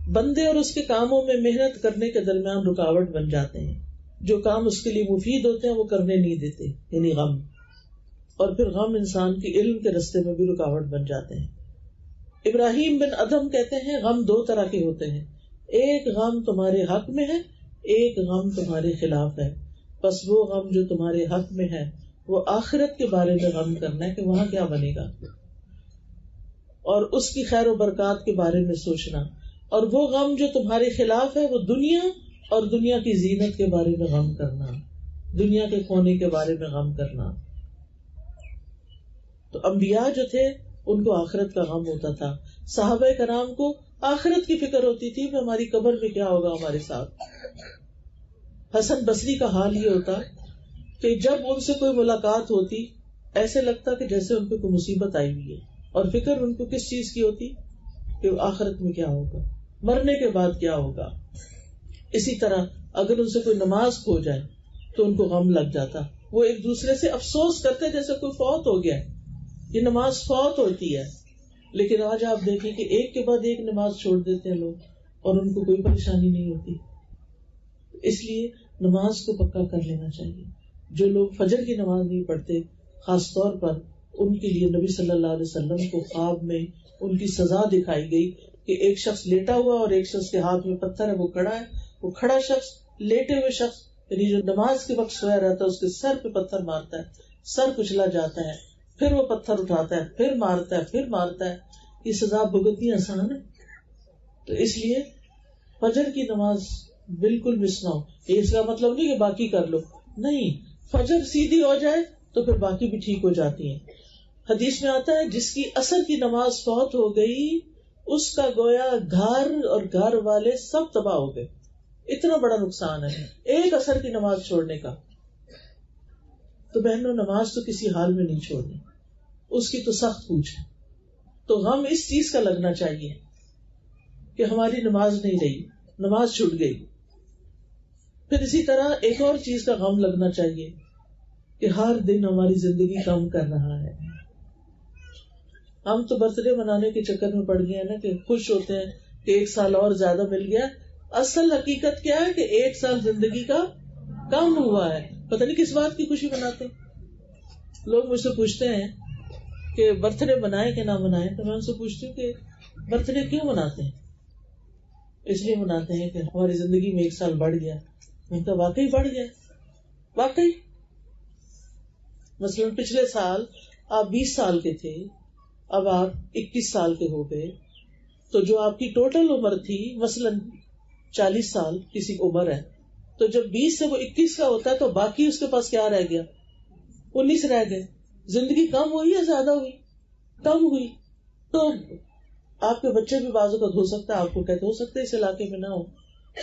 بندے اور اس کے کاموں میں محنت کرنے کے درمیان رکاوٹ بن جاتے ہیں، جو کام اس کے لیے مفید ہوتے ہیں وہ کرنے نہیں دیتے، یعنی غم. اور پھر غم انسان کے علم کے رستے میں بھی رکاوٹ بن جاتے ہیں. ابراہیم بن ادم کہتے ہیں غم 2 طرح کے ہوتے ہیں، ایک غم تمہارے حق میں ہے، ایک غم تمہارے خلاف ہے. بس وہ غم جو تمہارے حق میں ہے وہ آخرت کے بارے میں غم کرنا ہے کہ وہاں کیا بنے گا، اور اس کی خیر و برکات کے بارے میں سوچنا. اور وہ غم جو تمہارے خلاف ہے وہ دنیا اور دنیا کی زینت کے بارے میں غم کرنا، دنیا کے کھونے کے بارے میں غم کرنا. تو انبیاء جو تھے ان کو آخرت کا غم ہوتا تھا. صحابہ کرام کو آخرت کی فکر ہوتی تھی کہ ہماری قبر میں کیا ہوگا ہمارے ساتھ. حسن بصری کا حال یہ ہوتا کہ جب ان سے کوئی ملاقات ہوتی ایسے لگتا کہ جیسے ان پہ کوئی مصیبت آئی ہوئی ہے، اور فکر ان کو کس چیز کی ہوتی کہ آخرت میں کیا ہوگا، مرنے کے بعد کیا ہوگا. اسی طرح اگر ان سے کوئی نماز کھو جائے تو ان کو غم لگ جاتا. وہ ایک دوسرے سے افسوس کرتے جیسے کوئی فوت ہو گیا ہے. یہ نماز فوت ہوتی ہے، لیکن آج آپ دیکھیں کہ ایک کے بعد ایک نماز چھوڑ دیتے ہیں لوگ اور ان کو کوئی پریشانی نہیں ہوتی. اس لیے نماز کو پکا کر لینا چاہیے. جو لوگ فجر کی نماز نہیں پڑھتے، خاص طور پر ان کے لیے نبی صلی اللہ علیہ وسلم کو خواب میں ان کی سزا دکھائی گئی کہ ایک شخص لیٹا ہوا اور ایک شخص کے ہاتھ میں پتھر ہے، وہ کھڑا ہے. وہ کھڑا شخص لیٹے ہوئے شخص یعنی جو نماز کے وقت سویا رہتا ہے اس کے سر پہ پتھر مارتا ہے، سر کچلا جاتا ہے، پھر وہ پتھر اٹھاتا ہے، پھر مارتا ہے، پھر مارتا ہے. یہ سزا بھگتنی آسان ہے. تو اس لیے فجر کی نماز بالکل مس نہ ہو. اس کا مطلب نہیں کہ باقی کر لو، نہیں، فجر سیدھی ہو جائے تو پھر باقی بھی ٹھیک ہو جاتی ہیں. حدیث میں آتا ہے جس کی عصر کی نماز فوت ہو گئی اس کا گویا گھر اور گھر والے سب تباہ ہو گئے. اتنا بڑا نقصان ہے ایک عصر کی نماز چھوڑنے کا. تو بہنوں، نماز تو کسی حال میں نہیں چھوڑنی، اس کی تو سخت پوچھ ہے. تو غم اس چیز کا لگنا چاہیے کہ ہماری نماز نہیں رہی، نماز چھوٹ گئی. پھر اسی طرح ایک اور چیز کا غم لگنا چاہیے کہ ہر دن ہماری زندگی کم کر رہا ہے. ہم تو برتھ ڈے منانے کے چکر میں پڑ گئے ہیں نا کہ خوش ہوتے ہیں کہ ایک سال اور زیادہ مل گیا. اصل حقیقت کیا ہے کہ ایک سال زندگی کا کم ہوا ہے. پتہ نہیں کس بات کی خوشی مناتے. لوگ مجھ سے پوچھتے ہیں کہ برتھ ڈے منائے کہ نہ منائے، تو میں ان سے پوچھتی ہوں کہ برتھ ڈے کیوں مناتے ہیں؟ اس لیے مناتے ہیں کہ ہماری زندگی میں ایک سال بڑھ گیا. میں کہا واقعی بڑھ گیا، واقعی. مثلاً پچھلے سال آپ 20 سال کے تھے، اب آپ 21 سال کے ہو گئے، تو جو آپ کی ٹوٹل عمر تھی مثلاً 40 سال کسی عمر ہے، تو جب 20 سے وہ 21 کا ہوتا ہے تو باقی اس کے پاس کیا رہ گیا؟ 19 رہ گئے. زندگی کم ہوئی یا زیادہ ہوئی؟ کم ہوئی. تو آپ کے بچے بھی بعض اوقات ہو سکتا ہے آپ کو کہتے ہو سکتا ہے اس علاقے میں نہ ہو،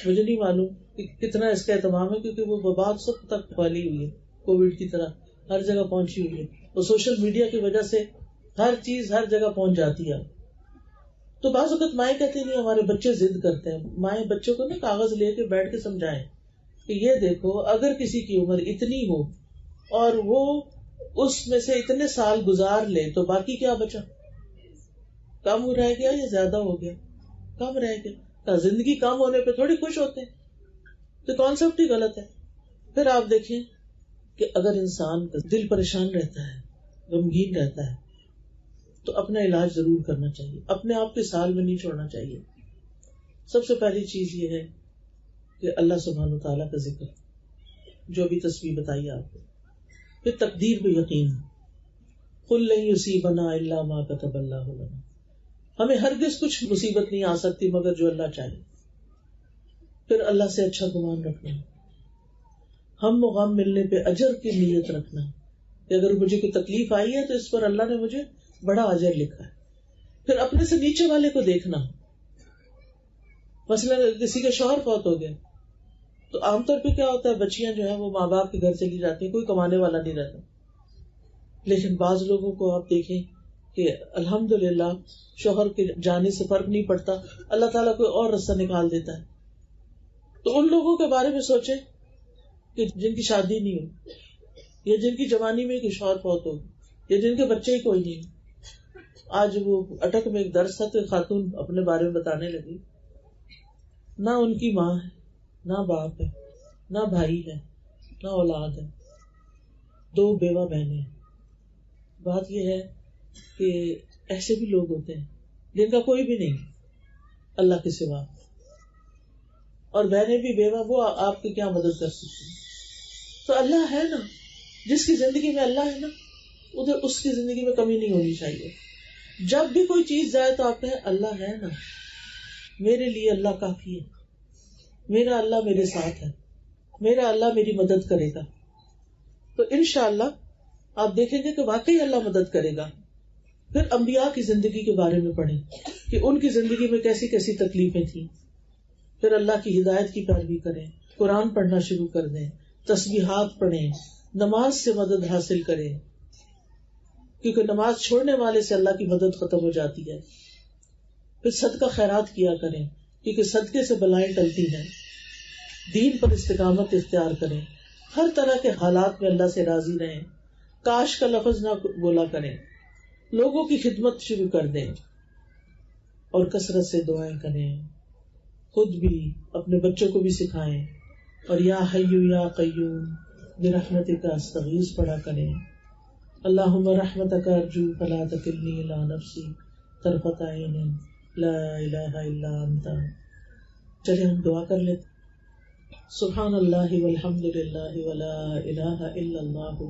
مجھے نہیں معلوم کہ کتنا اس کا اہتمام ہے، کیونکہ وہ وبا سب تک پھیلی ہوئی ہے، کووڈ کی طرح ہر جگہ پہنچی ہوئی ہے، اور سوشل میڈیا کی وجہ سے ہر چیز ہر جگہ پہنچ جاتی ہے. تو بعض اوقات مائیں کہتے نہیں ہمارے بچے ضد کرتے ہیں. مائیں بچوں کو نا کاغذ لے کے بیٹھ کے سمجھائیں کہ یہ دیکھو اگر کسی کی عمر اتنی ہو اور وہ اس میں سے اتنے سال گزار لے تو باقی کیا بچا؟ کم رہ گیا یا زیادہ ہو گیا؟ کم رہ گیا. زندگی کم ہونے پہ تھوڑی خوش ہوتے ہیں. تو کانسیپٹ ہی غلط ہے. پھر آپ دیکھیں کہ اگر انسان کا دل پریشان رہتا ہے، غمگین رہتا ہے، تو اپنا علاج ضرور کرنا چاہیے. اپنے آپ کے سال میں نہیں چھوڑنا چاہیے. سب سے پہلی چیز یہ ہے کہ اللہ سبحانہ و تعالیٰ کا ذکر، جو ابھی تصویر بتائی آپ کو. پھر تقدیر پہ یقین. قل لن یصیبنا الا ما کتب اللہ لنا. ہمیں ہرگز کچھ مصیبت نہیں آ سکتی مگر جو اللہ چاہے. پھر اللہ سے اچھا گمان رکھنا. ہم و غم ملنے پہ اجر کی نیت رکھنا کہ اگر مجھے کوئی تکلیف آئی ہے تو اس پر اللہ نے مجھے بڑا اجر لکھا ہے. پھر اپنے سے نیچے والے کو دیکھنا. مثلا کسی کا شوہر فوت ہو گیا تو عام طور پہ کیا ہوتا ہے، بچیاں جو ہیں وہ ماں باپ کے گھر چلی جاتی ہیں، کوئی کمانے والا نہیں رہتا. لیکن بعض لوگوں کو آپ دیکھیں کہ الحمدللہ شوہر کے جانے سے فرق نہیں پڑتا، اللہ تعالیٰ کوئی اور رستہ نکال دیتا ہے. تو ان لوگوں کے بارے میں سوچیں کہ جن کی شادی نہیں ہو، یا جن کی جوانی میں کہ شوہر فوت ہو، یا جن کے بچے ہی کوئی نہیں. آج وہ اٹک میں ایک درس تھا تو ایک خاتون اپنے بارے میں بتانے لگی، نہ ان کی ماں ہے، نہ باپ ہے، نہ بھائی ہے، نہ اولاد ہے، 2 بیوہ بہنیں ہیں. بات یہ ہے کہ ایسے بھی لوگ ہوتے ہیں جن کا کوئی بھی نہیں اللہ کے سوا، اور بہنیں بھی بیوہ، وہ آپ کی کیا مدد کر سکتی ہیں. تو اللہ ہے نا، جس کی زندگی میں اللہ ہے نا ادھر اس کی زندگی میں کمی نہیں ہونی چاہیے. جب بھی کوئی چیز جائے تو آپ کہیں اللہ ہے نا، میرے لیے اللہ کافی ہے. میرا اللہ میرے ساتھ ہے، میرا اللہ میری مدد کرے گا، تو انشاءاللہ آپ دیکھیں گے کہ واقعی اللہ مدد کرے گا. پھر انبیاء کی زندگی کے بارے میں پڑھیں کہ ان کی زندگی میں کیسی کیسی تکلیفیں تھیں. پھر اللہ کی ہدایت کی پیروی کریں، قرآن پڑھنا شروع کر دیں، تسبیحات پڑھیں، نماز سے مدد حاصل کریں، کیونکہ نماز چھوڑنے والے سے اللہ کی مدد ختم ہو جاتی ہے. پھر صدقہ خیرات کیا کریں، کیونکہ صدقے سے بلائیں ٹلتی ہیں. دین پر استقامت اختیار کریں، ہر طرح کے حالات میں اللہ سے راضی رہیں، کاش کا لفظ نہ بولا کریں، لوگوں کی خدمت شروع کر دیں، اور کثرت سے دعائیں کریں، خود بھی اپنے بچوں کو بھی سکھائیں، اور یا حی یا قیوم برحمتک استغیث پڑھا کریں. اللہم رحمتک ارجو فلا تکلنی الی نفسی طرفۃ عین لا الہ الا انت. چلے ہم دعا کر لیتے. سبحان اللہ والحمد للہ ولا الہ الا اللہ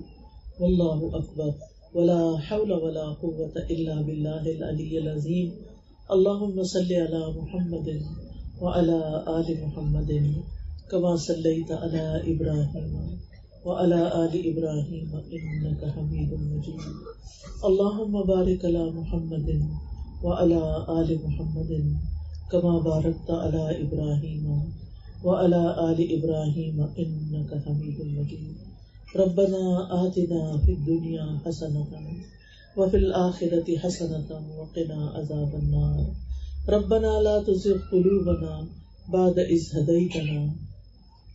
واللہ اکبر ولا حول ولا قوة الا باللہ العلی العظیم. اللہم صل علی محمد وعلی آل محمد کما صلیت علی ابراہیم وعلی آل ابراہیم انک حمید مجید. اللہم بارک علی محمد وعلی آل محمد کما بارکت علی ابراہیم وعلی آل ابراہیم انک حمید مجید. ربنا آتنا فی الدنیا حسنۃ وفی الآخرۃ حسنۃ وقنا عذاب النار. ربنا لا تزغ قلوبنا بعد إذ هديتنا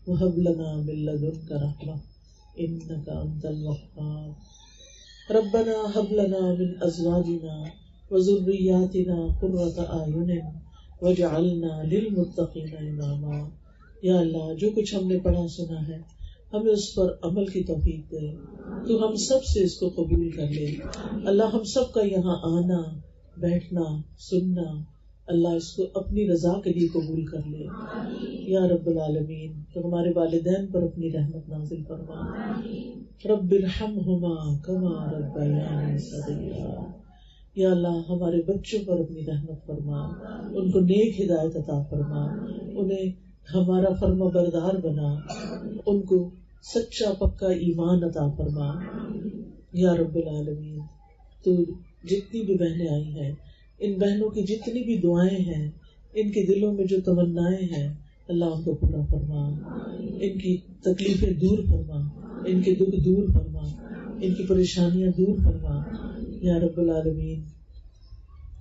وهب لنا من لدنك رحمة إنك أنت الوهاب. ربنا هب لنا من أزواجنا وذرياتنا قرة أعين واجعلنا للمتقين إماما. یا اللہ جو کچھ ہم نے پڑھا سنا ہے ہمیں اس پر عمل کی توفیق دے، تو ہم سب سے اس کو قبول کر لے. اللہ ہم سب کا یہاں آنا بیٹھنا سننا اللہ اس کو اپنی رضا کے لیے قبول کر لے. یا رب العالمین تو ہمارے والدین پر اپنی رحمت نازل فرما. رب ارحمہما کما ربیانی صغیرا. یا اللہ ہمارے بچوں پر اپنی رحمت فرما، ان کو نیک ہدایت عطا فرما، انہیں ہمارا فرما بردار بنا، ان کو سچا پکا ایمان عطا فرما. یا رب العالمین تو جتنی بھی بہنیں آئی ہیں ان بہنوں کی جتنی بھی دعائیں ہیں، ان کے دلوں میں جو تمنائیں ہیں اللہ ان کو پورا فرما، ان کی تکلیفیں دور فرما، ان کے دکھ دور فرما، ان کی پریشانیاں دور فرما. یا رب العالمین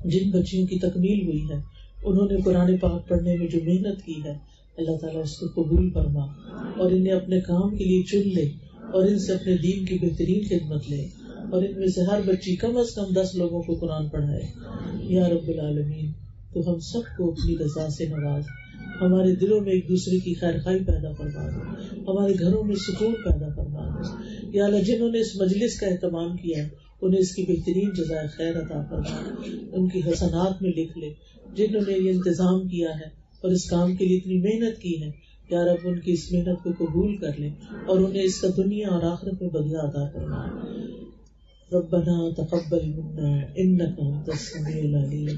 جن بچیوں کی تکمیل ہوئی ہے انہوں نے قرآن پاک پڑھنے میں جو محنت کی ہے اللہ تعالیٰ اس کو قبول فرما، اور انہیں اپنے کام کے لیے چن لے، اور ان سے اپنے دین کی بہترین خدمت لے، اور ان میں سے ہر بچی کم از کم 10 لوگوں کو قرآن پڑھائے. یا رب العالمین تو ہم سب کو اپنی رضا سے نواز، ہمارے دلوں میں ایک دوسرے کی خیر خواہی پیدا فرما دے، ہمارے گھروں میں سکون پیدا فرما دے. یا اللہ جنہوں نے اس مجلس کا اہتمام کیا ہے انہیں اس کی بہترین جزائے خیر عطا فرما، ان کی حسنات میں لکھ لے. جنہوں نے یہ انتظام کیا ہے اور اس کام کے لیے اتنی محنت کی ہے یا رب ان کی اس محنت کو قبول کر لے اور انہیں اس کا دنیا اور آخرت میں بدلہ عطا فرما. ربنا تقبل منا انك انت السميع العليم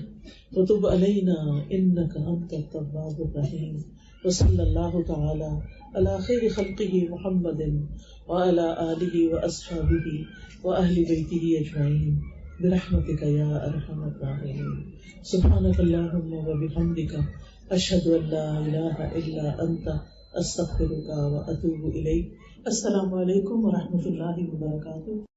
وتب علينا انك انت التواب الرحيم. وصلى الله تعالى على خير خلقه محمد وعلى آله واصحابه واهل بيته اجمعين برحمتك يا ارحم الراحمين. سبحانك اللهم وبحمدك اشهد ان لا اله الا انت استغفرك واتوب اليك. السلام علیکم ورحمۃ اللہ وبرکاتہ.